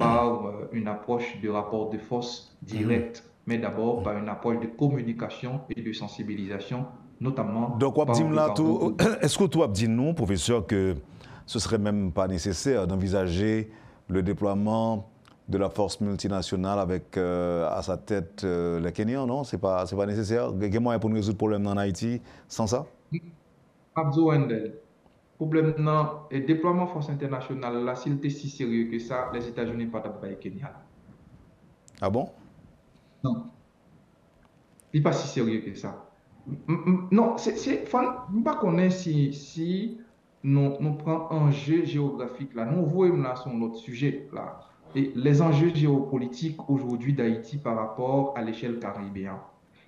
par une approche de rapport de force direct, mais d'abord par une approche de communication et de sensibilisation, notamment. Donc, est-ce que tu as dit non, professeur, que ce serait même pas nécessaire d'envisager le déploiement de la force multinationale avec à sa tête les Kenyans, non? C'est pas nécessaire. Il y a moyen pour nous résoudre le problème en Haïti sans ça? Abzo Wendel. Problème non, et déploiement force internationale, là, s'il était si sérieux que ça, les États-Unis ne pas d'abord Kenya. Ah bon? Non. Il n'est pas si sérieux que ça. Non, faut pas connaître si nous prenons un enjeu géographique là. Nous voyons là sur notre sujet là. Et les enjeux géopolitiques aujourd'hui d'Haïti par rapport à l'échelle caribéenne.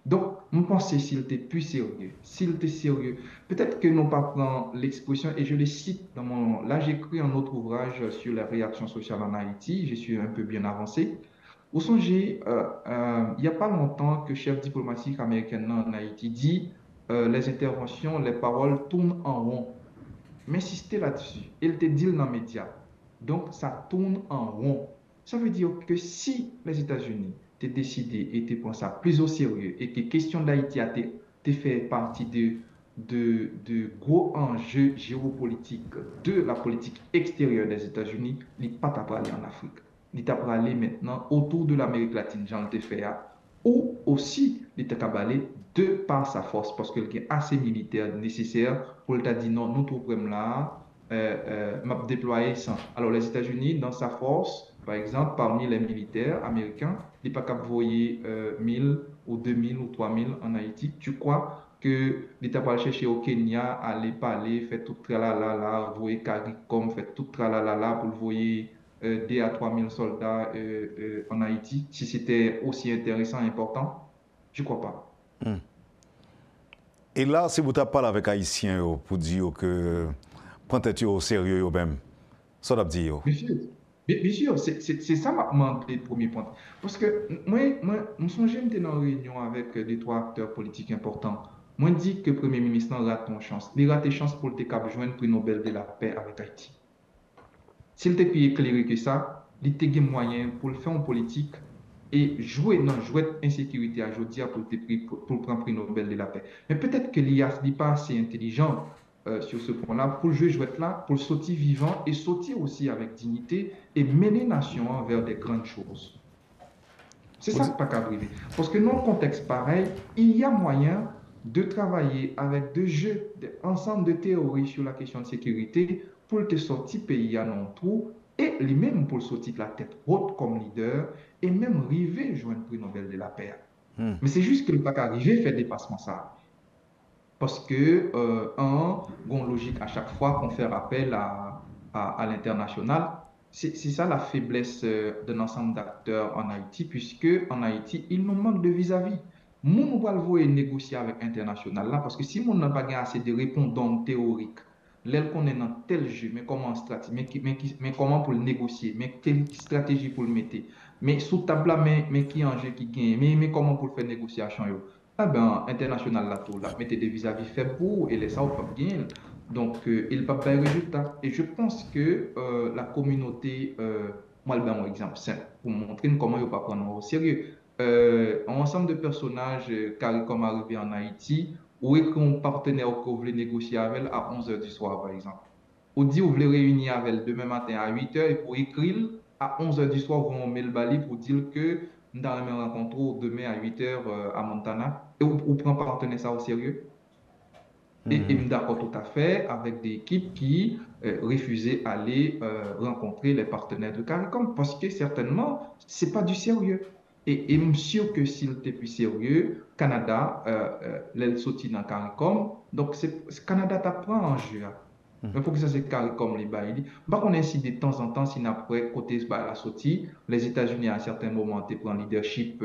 Donc, je pense que s'il était plus sérieux, peut-être que nous pas prendre l'expression, et je le cite là j'ai écrit un autre ouvrage sur la réaction sociale en Haïti, je suis un peu bien avancé. Au songez, il n'y a pas longtemps que le chef diplomatique américain en Haïti dit les interventions, les paroles tournent en rond. M'insister là-dessus, il te dit dans les médias. Donc, ça tourne en rond. Ça veut dire que si les États-Unis t'es décidé et t'es pris ça plus au sérieux et que la question d'Haïti a fait partie de gros enjeux géopolitiques de la politique extérieure des États-Unis, il n'est pas à aller en Afrique. Il est à aller maintenant autour de l'Amérique latine, j'en ai fait, ou aussi il est à aller de par sa force, parce qu'il y a assez militaire nécessaire pour le dire non, nous trouvons là, m'a déployé ça. Alors, les États-Unis, dans sa force, par exemple, parmi les militaires américains, ils pas qu'à envoyer 1000 ou 2000 ou 3000 en Haïti. Tu crois que l'État va chercher au Kenya, aller parler, faire tout tralalala, voyer CARICOM, faire tout tralalala pour voyer 2 à 3000 soldats en Haïti, si c'était aussi intéressant et important? Je ne crois pas. Et là, si vous parlez avec Haïtiens pour dire que prends-tu au sérieux eux-mêmes, ça doit dire. Bien sûr, bien sûr, c'est ça le premier point. Parce que moi, je j'étais dans une réunion avec des trois acteurs politiques importants. Moi, je dis que le Premier ministre n'a rate une chance. Il rate une chance pour le joindre le prix Nobel de la paix avec Haïti. S'il était plus éclairé que ça, il était moyen pour le faire en politique et jouer dans jouer insécurité à Jodia pour prendre le prix Nobel de la paix. Mais peut-être que l'IA n'est pas assez intelligent sur ce point-là pour jouer là, pour sortir vivant et sortir aussi avec dignité et mener nation vers des grandes choses. C'est ça qui n'est pas qu'à arriver. Parce que dans un contexte pareil, il y a moyen de travailler avec deux jeux, ensemble de théories sur la question de sécurité pour te sortir pays à non trou et lui-même pour sortir la tête haute comme leader et même arriver à joindre le prix Nobel de la paix. Mais c'est juste que le pas arriver fait dépassement ça. Parce que, une logique à chaque fois qu'on fait appel à l'international, c'est ça la faiblesse d'un ensemble d'acteurs en Haïti, puisque en Haïti, il nous manque de vis-à-vis. Nous ne pouvons pas négocier avec l'international là, parce que si nous n'a pas assez de répondants théoriques, l'aile qu'on est dans tel jeu, mais comment mais comment pour le négocier, mais quelle stratégie pour le mettre, mais sous table mais qui enjeu qui gagne, mais comment pour faire négociation yo. Ah ben, international là, tout là, mettez des vis-à-vis faibles pour et les ça, pas bien. Donc, il pas de résultat. Et je pense que la communauté, moi, je vais un exemple simple pour montrer comment il ne pas prendre au sérieux. Un ensemble de personnages, CARICOM arrivé en Haïti, ou est qu'on partenaire que vous voulez négocier avec à 11h du soir, par exemple. Ou dit vous voulez réunir avec demain matin à 8h et pour écrire à 11h du soir, vous met le bali pour dire que nous allons rencontrer demain à 8h à Montana. Et vous prenez partenaire ça au sérieux? Et je suis d'accord tout à fait avec des équipes qui refusaient d'aller rencontrer les partenaires de CARICOM parce que certainement, ce n'est pas du sérieux. Et je suis sûr que s'il était plus sérieux, Canada, l'aile sortie dans CARICOM, donc Canada t'apprend en jeu. Il faut que ça c'est CARICOM les bails. Par contre, ainsi de temps en temps, si après côté la sortie, les États-Unis à un certain moment prennent leadership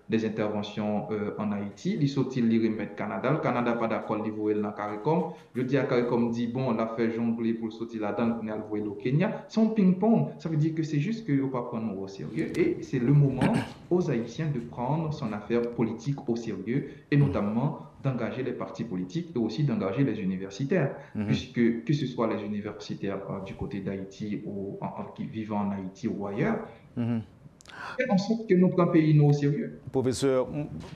des interventions en Haïti, ils sortent les remettre Canada. Le Canada pas d'accord de voir dans CARICOM. Je dis à CARICOM dit bon, on a fait jongler pour sortir là-dedans, on a le au Kenya. C'est un ping-pong. Ça veut dire que c'est juste qu'il ne faut pas prendre au sérieux. Et c'est le moment aux Haïtiens de prendre son affaire politique au sérieux et notamment d'engager les partis politiques et aussi d'engager les universitaires, puisque que ce soit les universitaires du côté d'Haïti ou qui vivent en Haïti ou ailleurs, en sorte que notre pays nous au sérieux. Professeur,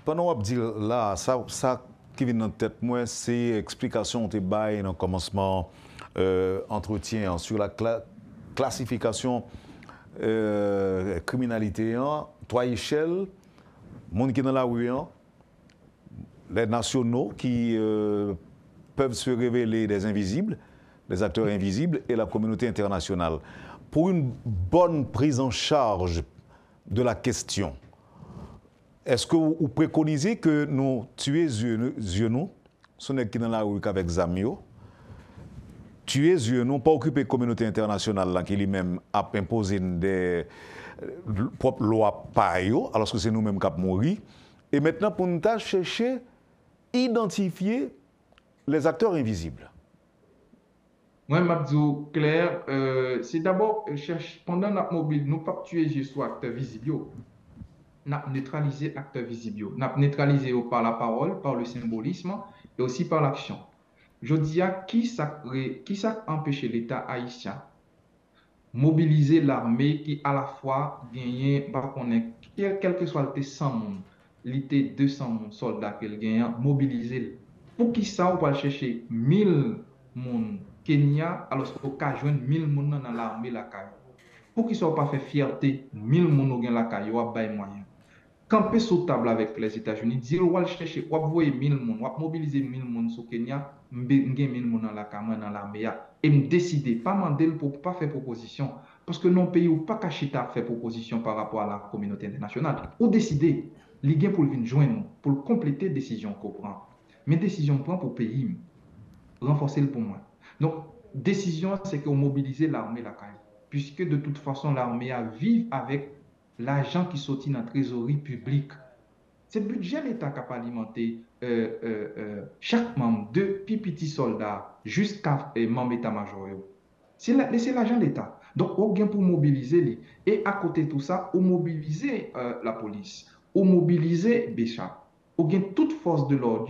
pendant que vous là, ça qui vient en tête, moi, c'est l'explication que vous avez dans le commencement entretien sur la classification criminalité, trois échelles, monde qui est dans la rue, les nationaux qui peuvent se révéler des invisibles, des acteurs invisibles, et la communauté internationale. Pour une bonne prise en charge de la question, est-ce que vous préconisez que nous tuions nous, ce n'est qui dans la rue qu'avec Zamio, tuer nous, pas occuper la communauté internationale là, qui lui-même a imposé des propres lois pareilles, alors que c'est nous-mêmes qui avons mouru, et maintenant pour nous chercher identifier les acteurs invisibles. Moi, je dis clair, c'est d'abord, pendant notre mobile, nous ne pas tuer juste acteurs visibles, nous neutraliser acteurs visibles. Nous neutraliser par la parole, par le symbolisme et aussi par l'action. Je dis à qui ça empêche l'État haïtien mobiliser l'armée qui à la fois gagne, quel que soit le 100 personnes, l'été 200 soldats qu'elle gagne, mobiliser. Pour qui ça, on va chercher 1000 personnes Kenya, alors qu'on peut joindre 1000 personnes dans l'armée la caille. Pour qui ça, on pas fait fierté, 1000 personnes dans la caille, on a moyen. camper sous table avec les États-Unis, dire, on va chercher, on va envoyer 1000 personnes, on va mobiliser 1000 personnes sur Kenya, on va 1000 personnes dans la Cameroun, dans l'armée, et me décider, pas demander pour pas faire proposition, parce que non pays ou pas caché à faire proposition par rapport à la communauté internationale, ou décider, les gains pour venir joindre, pour compléter la décision qu'on prend. Mais décision qu'on prend pour le pays, renforcer le pour moi. Donc, décision, c'est qu'on mobilise l'armée, la CAI, puisque de toute façon, l'armée a vivre avec l'argent qui sortit dans la trésorerie publique. C'est le budget de l'État qui a alimenter chaque membre, depuis petit soldat jusqu'à membre état-major. C'est l'argent de l'État. Donc, on vient pour mobiliser. Et à côté de tout ça, on mobilise la police, on mobilise Bécha. On vient toute force de l'ordre,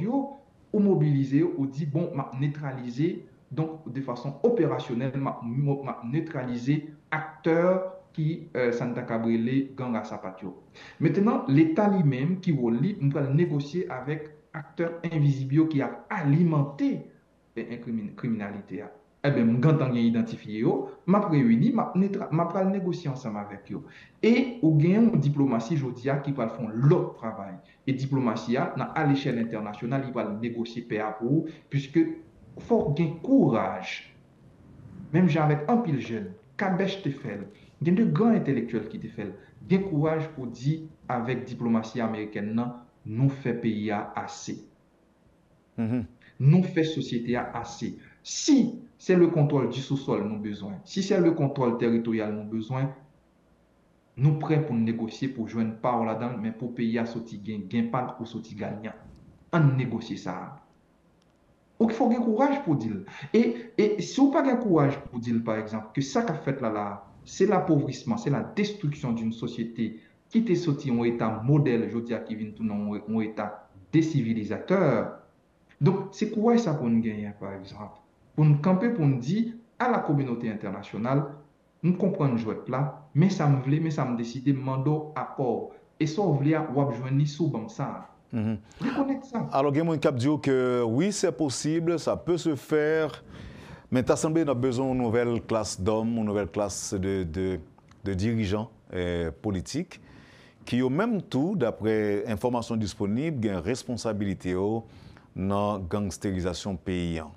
on mobilise, on dit, bon, on neutraliser, donc de façon opérationnelle, on neutraliser acteurs qui sont cabrélés gang à Sapatio. Maintenant, l'État lui-même qui va négocier avec acteurs invisibles qui a alimenté la criminalité. Eh bien, je vais identifier, je vais réunir, je vais négocier ensemble avec eux. Et il y a une diplomatie qui va faire l'autre travail. Et diplomatie, à l'échelle internationale, il va négocier PA pour vous, puisque il faut avoir courage. Même avec un pile jeune, Kabesh te fait, il y a de grands intellectuels qui te font. Il y a courage pour dire avec diplomatie américaine, nous faisons pays assez. Nous faisons société assez. Si c'est le contrôle du sous-sol nous besoin, si c'est le contrôle territorial nous besoin, nous prêts pour négocier, pour jouer une part là-dedans, mais pour payer à sortir gain pas ou sortir gagnant. On négocie ça. Donc il faut avoir courage pour dire. Et si vous n'avez pas courage pour dire, par exemple, que ça qu'a fait là, c'est l'appauvrissement, c'est la destruction d'une société qui était sortie en état modèle, je dis à qui vient tout en état décivilisateur. Donc, c'est quoi ça pour nous gagner, par exemple? Pour nous camper, pour nous dire à la communauté internationale, nous comprenons jouer là, mais ça me voulait, mais ça me décidait, mando apport. Et ça, on voulait avoir joindre sous comme ça. Reconnaître ça. Alors, il y a des gens qui disent que oui, c'est possible, ça peut se faire, mais tu as semblé qu'on a besoin d'une nouvelle classe d'hommes, une nouvelle classe de dirigeants politiques qui ont même tout, d'après informations disponibles, une responsabilité dans la gangstérisation paysan.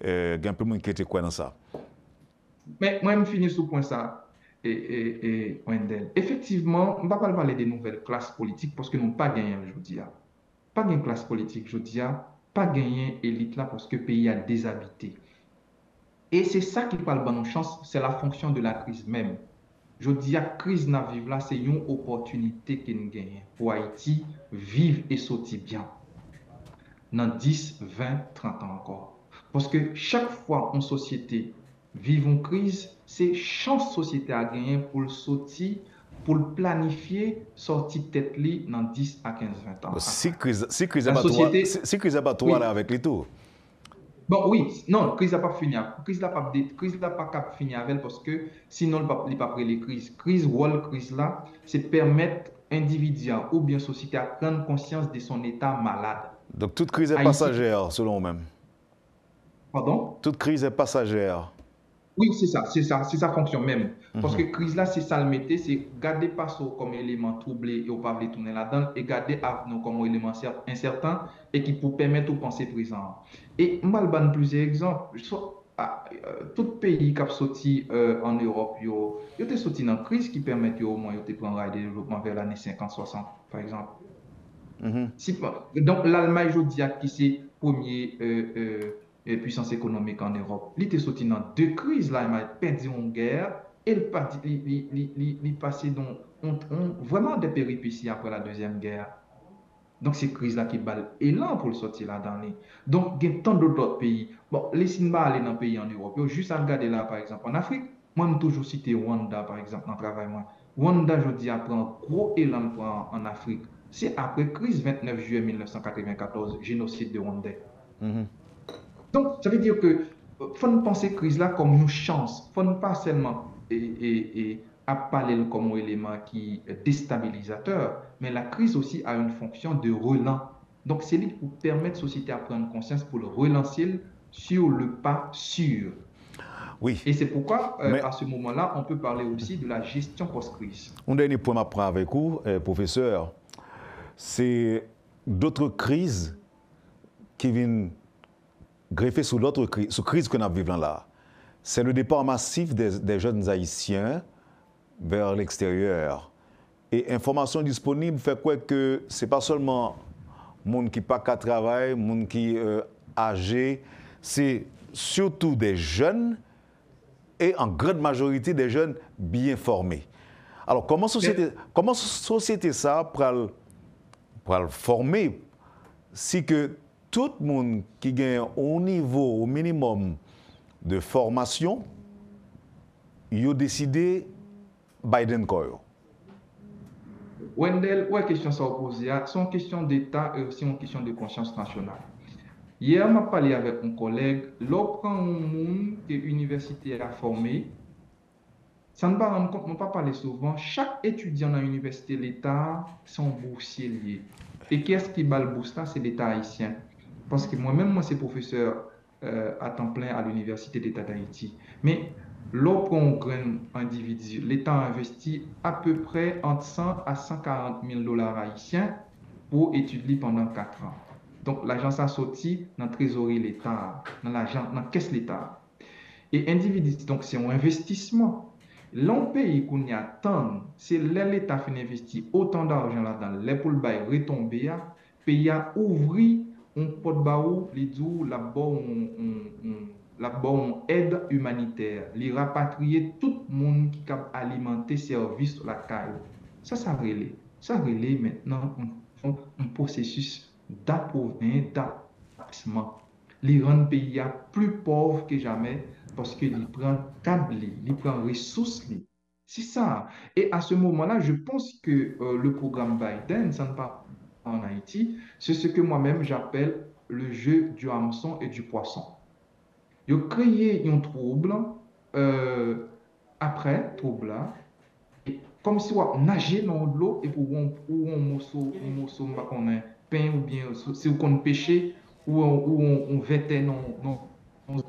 Il y a un peu moins qui était quoi dans ça? Mais moi, je finis sur le point ça. Wendell. Effectivement, on ne va pas parler des nouvelles classes politiques parce que nous n'avons pas gagné aujourd'hui. Pas gagné classe politique aujourd'hui, pas gagné élite là parce que le pays a déshabité. Et c'est ça qui parle de nos chances, c'est la fonction de la crise même. Je dis la crise n'a vivre là, c'est une opportunité que nous gagnons pour Haïti vivre et sortir bien. Dans 10, 20, 30 ans encore. Parce que chaque fois en société vivre une crise, c'est chance société à gagner pour le sortir, pour le planifier, sortir tête li dans 10 à 15, 20 ans. Si crise n'est pas toi là avec les tours. Bon, oui, non, crise n'a pas fini. Crise n'a pas fini avec elle parce que sinon, il n'y a pas pris les crises. Crise là, c'est permettre individu ou bien société à prendre conscience de son état malade. Donc toute crise est passagère, selon vous-même. Pardon? Toute crise est passagère. Oui, c'est sa fonction même. Parce que crise là, c'est ça le métier, c'est garder Passo comme élément troublé et au pas tourner là-dedans, et garder Avenir comme élément incertain et qui peut permettre de penser présent. Et je vais vous donner plusieurs exemples. Tout pays qui a sorti en Europe, il a sorti dans une crise qui permet au moins de prendre un développement vers l'année 50-60, par exemple. Donc l'Allemagne, je dis, qui c'est premier puissance économique en Europe. Il était sorti dans deux crises, là, il a perdu une guerre, et il passé dans vraiment des péripéties après la Deuxième Guerre. Donc, c'est crise-là qui balle élan pour le sortir là-dedans. Donc, il y a tant d'autres pays. Bon, laissez-moi aller dans les pays en Europe. Juste à regarder là, par exemple, en Afrique, moi, je toujours cité Rwanda, par exemple, dans le travail. Rwanda, je dis, apprend un gros élan en Afrique. C'est après crise 29 juillet 1994, génocide de Rwandais. Donc, ça veut dire que faut penser crise là comme une chance. Faut pas seulement à parler comme un élément qui est déstabilisateur, mais la crise aussi a une fonction de relan. Donc, c'est lui pour permettre à la société à prendre conscience pour le relancer sur le pas sûr. Oui. Et c'est pourquoi, à ce moment-là, on peut parler aussi de la gestion post-crise. Un dernier point à prendre avec vous, professeur. c'est d'autres crises qui viennent greffer sur d'autres crises, sur crise que nous vivons là. C'est le départ massif des jeunes Haïtiens vers l'extérieur. Et information disponible fait quoi que ce n'est pas seulement les gens qui n'ont pas qu'à travailler, les gens qui sont âgés, c'est surtout des jeunes et en grande majorité des jeunes bien formés. Alors, comment société ça pour le former si que tout le monde qui gagne au niveau, au minimum de formation, il a décidé Biden quoi? Wendell, ouais, question ça opposée, c'est une question d'État et aussi une question de conscience nationale. Hier, je parlé avec un collègue, l'autre monde que l'université a formé, ça ne va rendre compte, on ne pas parler souvent, chaque étudiant dans l'université, l'État, sont boursiers liés. Et qui est-ce qui bat le bourse là? C'est l'État haïtien. Parce que moi-même, moi, c'est professeur à temps plein à l'Université d'État d'Haïti. Mais l'autre grand individu, l'État a investi à peu près entre 100 à 140 000 dollars haïtiens pour étudier pendant 4 ans. Donc, l'agence a sorti dans la trésorerie de l'État, dans la caisse de l'État. Et individu, donc c'est un investissement. L'on pays qu'on y attend, c'est l'État qui investit autant d'argent là-dedans, les pour le bail retomber, pays a ouvri un porte baou, les dou la bonne aide humanitaire, les rapatrier tout le monde qui a alimenté service la caille. Ça relève maintenant un processus d'appauvrissement. Les rend pays plus pauvres que jamais parce qu'ils prennent câble, ils prennent ressources. C'est ça. Et à ce moment-là, je pense que le programme Biden, ça ne pas en Haïti, c'est ce que moi-même j'appelle le jeu du hameçon et du poisson. Ils ont créé un trouble, après trouble là, comme si on nageait dans l'eau et pour un morceau pain ou bien si on pêchait ou on vêtait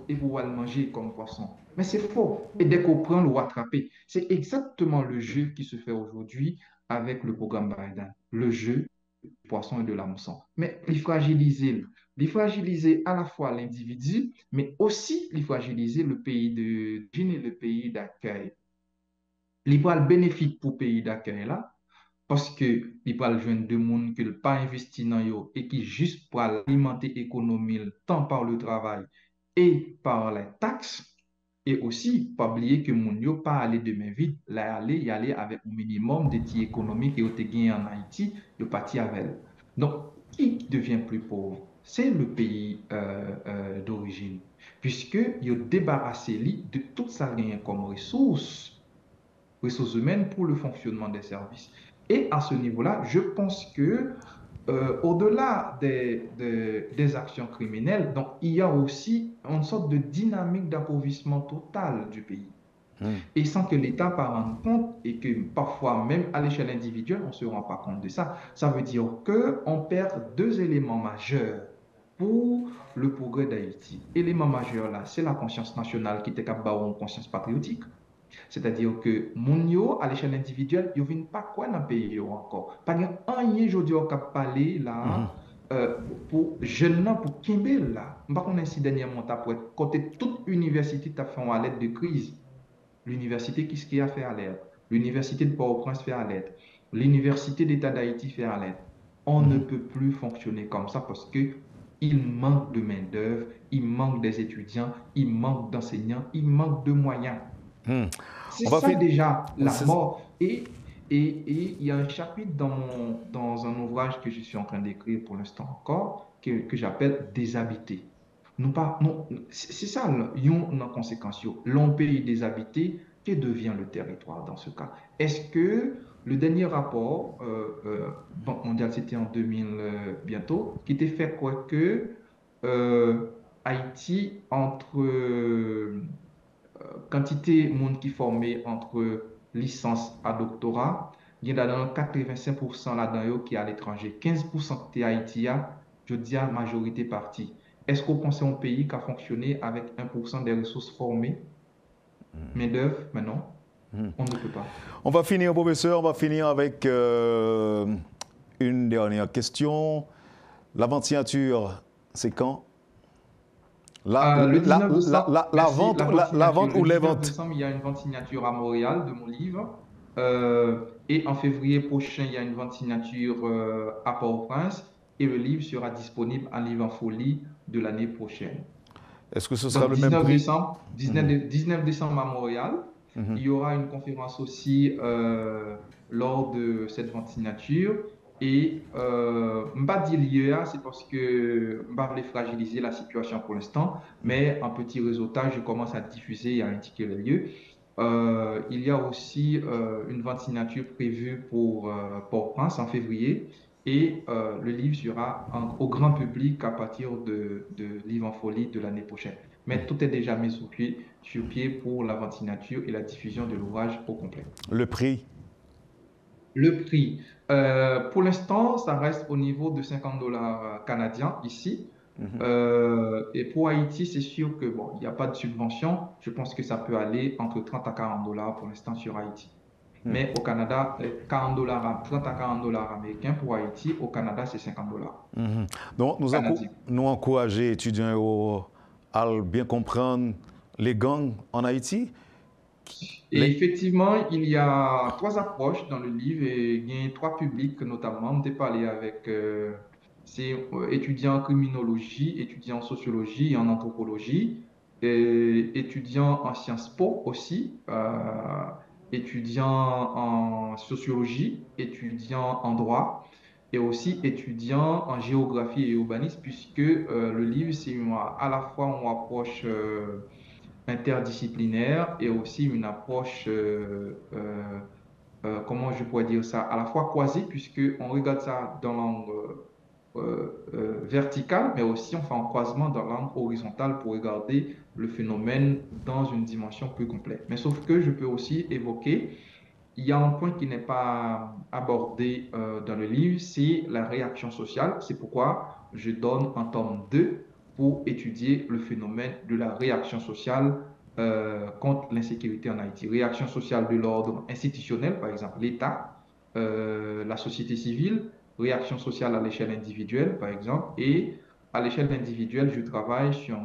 et pour aller manger comme poisson. Mais c'est faux. Et dès qu'on prend, le rattraper. C'est exactement le jeu qui se fait aujourd'hui avec le programme Biden. Le jeu du poisson et de l'hameçon. Mais il fragiliser à la fois l'individu, mais aussi il fragiliser le pays d'origine et le pays d'accueil. Il va le bénéfice pour le pays d'accueil là, parce que il va le joindre de monde qui n'a pas investi dans eux et qui juste pour alimenter l'économie tant par le travail et par les taxes. Et aussi, pas oublier que mon yo pas aller de main vide, là y aller avec un minimum de petits économiques et au gagné en Haïti, yo parti avec. Donc, qui devient plus pauvre? C'est le pays d'origine, puisque yo débarrassé lui de tout ça gain comme ressources humaines pour le fonctionnement des services. Et à ce niveau-là, je pense que au-delà des actions criminelles, donc, il y a aussi une sorte de dynamique d'appauvrissement total du pays. Et sans que l'État ne rende compte et que parfois, même à l'échelle individuelle, on ne se rend pas compte de ça. Ça veut dire qu'on perd deux éléments majeurs pour le progrès d'Haïti. L'élément majeur là, c'est la conscience nationale qui est capable d'avoir une conscience patriotique. C'est-à-dire que mon yo, à l'échelle individuelle, il ne vient pas quoi dans le pays encore. Pas rien aujourd'hui on cap parler là pour jeunes pour Kimbel là. Pas qu'on ainsi dernièrement pour être côté toute université t'a fait à l'aide de crise. L'université qu'est-ce qui a fait à l'aide? L'université de Port-au-Prince fait à l'aide. L'université d'État d'Haïti fait à l'aide. On ne peut plus fonctionner comme ça parce que il manque de main-d'œuvre, il manque des étudiants, il manque d'enseignants, il manque de moyens. C'est ça déjà la mort. Et il y a un chapitre dans un ouvrage que je suis en train d'écrire pour l'instant encore, que j'appelle Déshabité. C'est ça, la conséquence. L'on pays déshabité, que devient le territoire dans ce cas? Est-ce que le dernier rapport, Banque mondiale, c'était en 2000 bientôt, qui était fait quoi que Haïti, entre quantité de monde qui formé entre licence à doctorat, il y a dans 85% là-dedans qui est à l'étranger. 15% qui est Haïti, je dis à majorité partie. Est-ce qu'on pense à un pays qui a fonctionné avec 1% des ressources formées? Main-d'œuvre, mais non, on ne peut pas. On va finir, professeur, avec une dernière question. La vente signature, c'est quand? Le 19 décembre, la merci, vente, la vente signature. ou Le les 19 ventes? décembre, il y a une vente signature à Montréal de mon livre. Et en février prochain, il y a une vente signature à Port-au-Prince. Et le livre sera disponible en livre en folie de l'année prochaine. Est-ce que ce sera Donc, le même 19 prix? décembre, 19 décembre à Montréal. Il y aura une conférence aussi lors de cette vente signature. Et m'pas dire l'IEA, c'est parce que m'pas voulais fragiliser la situation pour l'instant, mais en petit réseautage, je commence à diffuser et à indiquer les lieux. Il y a aussi une vente signature prévue pour Port-au-Prince en février. Et le livre sera au grand public à partir de Livre en folie de l'année prochaine. Mais tout est déjà mis sur pied pour la vente signature et la diffusion de l'ouvrage au complet. Le prix? Le prix, pour l'instant, ça reste au niveau de 50 $ canadiens ici. Et pour Haïti, c'est sûr que bon, il n'y a pas de subvention. Je pense que ça peut aller entre 30 à 40 $ pour l'instant sur Haïti. Mais au Canada, 30 à 40 $ américains pour Haïti. Au Canada, c'est 50 $. Donc, nous encourageons les étudiants à bien comprendre les gangs en Haïti. Et effectivement, il y a 3 approches dans le livre et il y a 3 publics notamment. On a parlé avec étudiants en criminologie, étudiants en sociologie et en anthropologie, et étudiants en Sciences Po aussi, étudiants en sociologie, étudiants en droit et aussi étudiants en géographie et urbanisme, puisque le livre, c'est à la fois une approche interdisciplinaire et aussi une approche, comment je pourrais dire ça, à la fois croisée, puisqu'on regarde ça dans l'angle vertical, mais aussi on fait un croisement dans l'angle horizontal pour regarder le phénomène dans une dimension plus complète. Mais sauf que je peux aussi évoquer, il y a un point qui n'est pas abordé dans le livre, c'est la réaction sociale. C'est pourquoi je donne un tome 2 pour étudier le phénomène de la réaction sociale contre l'insécurité en Haïti. Réaction sociale de l'ordre institutionnel, par exemple l'État, la société civile, réaction sociale à l'échelle individuelle, par exemple, et à l'échelle individuelle, je travaille sur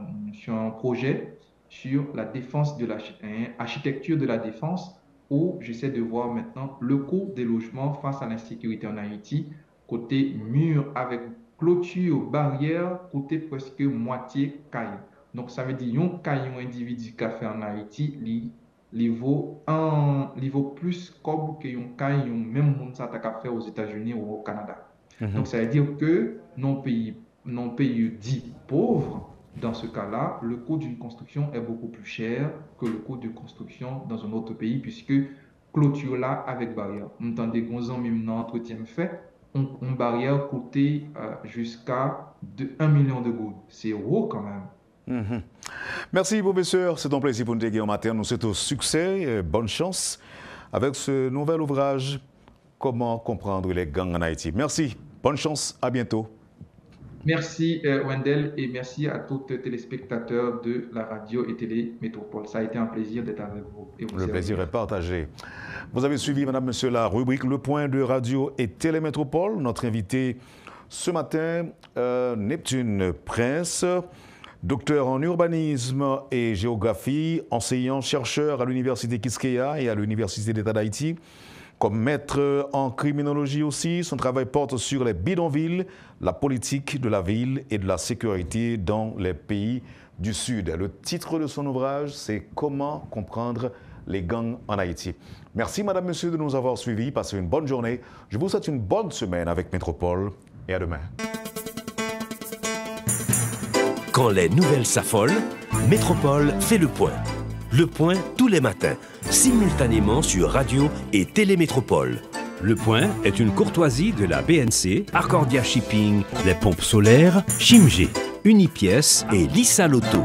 un projet sur la défense de l'architecture de la défense, où j'essaie de voir maintenant le coût des logements face à l'insécurité en Haïti, côté mur avec clôture, barrière, côté presque moitié caille. Donc, ça veut dire un caillou individu qui a fait en Haïti, il vaut plus comme que un caillou, même monde ça a fait aux États-Unis ou au Canada. Donc, ça veut dire que non pays dit pauvre, dans ce cas-là, le coût d'une construction est beaucoup plus cher que le coût de construction dans un autre pays, puisque clôture là avec barrière. On entend des gros même dans l'entretien fait, une barrière coûtait jusqu'à 1 million de gouttes. C'est haut quand même. Merci, professeur. C'est un plaisir pour nous déguer en matin. Nous souhaitons succès et bonne chance avec ce nouvel ouvrage, Comment comprendre les gangs en Haïti. Merci. Bonne chance. À bientôt. Merci Wendell et merci à tous les téléspectateurs de la radio et télé Métropole. Ça a été un plaisir d'être avec vous. Le plaisir est partagé. Vous avez suivi, madame, monsieur, la rubrique Le Point de Radio et Télé Métropole. Notre invité ce matin, Neptune Prince, docteur en urbanisme et géographie, enseignant-chercheur à l'Université Quisqueya et à l'Université d'État d'Haïti. Comme maître en criminologie aussi, son travail porte sur les bidonvilles, la politique de la ville et de la sécurité dans les pays du Sud. Le titre de son ouvrage, c'est « Comment comprendre les gangs en Haïti ». Merci, madame, monsieur, de nous avoir suivis. Passez une bonne journée. Je vous souhaite une bonne semaine avec Métropole et à demain. Quand les nouvelles s'affolent, Métropole fait le point. Le point tous les matins, simultanément sur radio et Télémétropole. Le Point est une courtoisie de la BNC, Arcordia Shipping, les pompes solaires, Chimgé, Unipièce et Lissa Loto.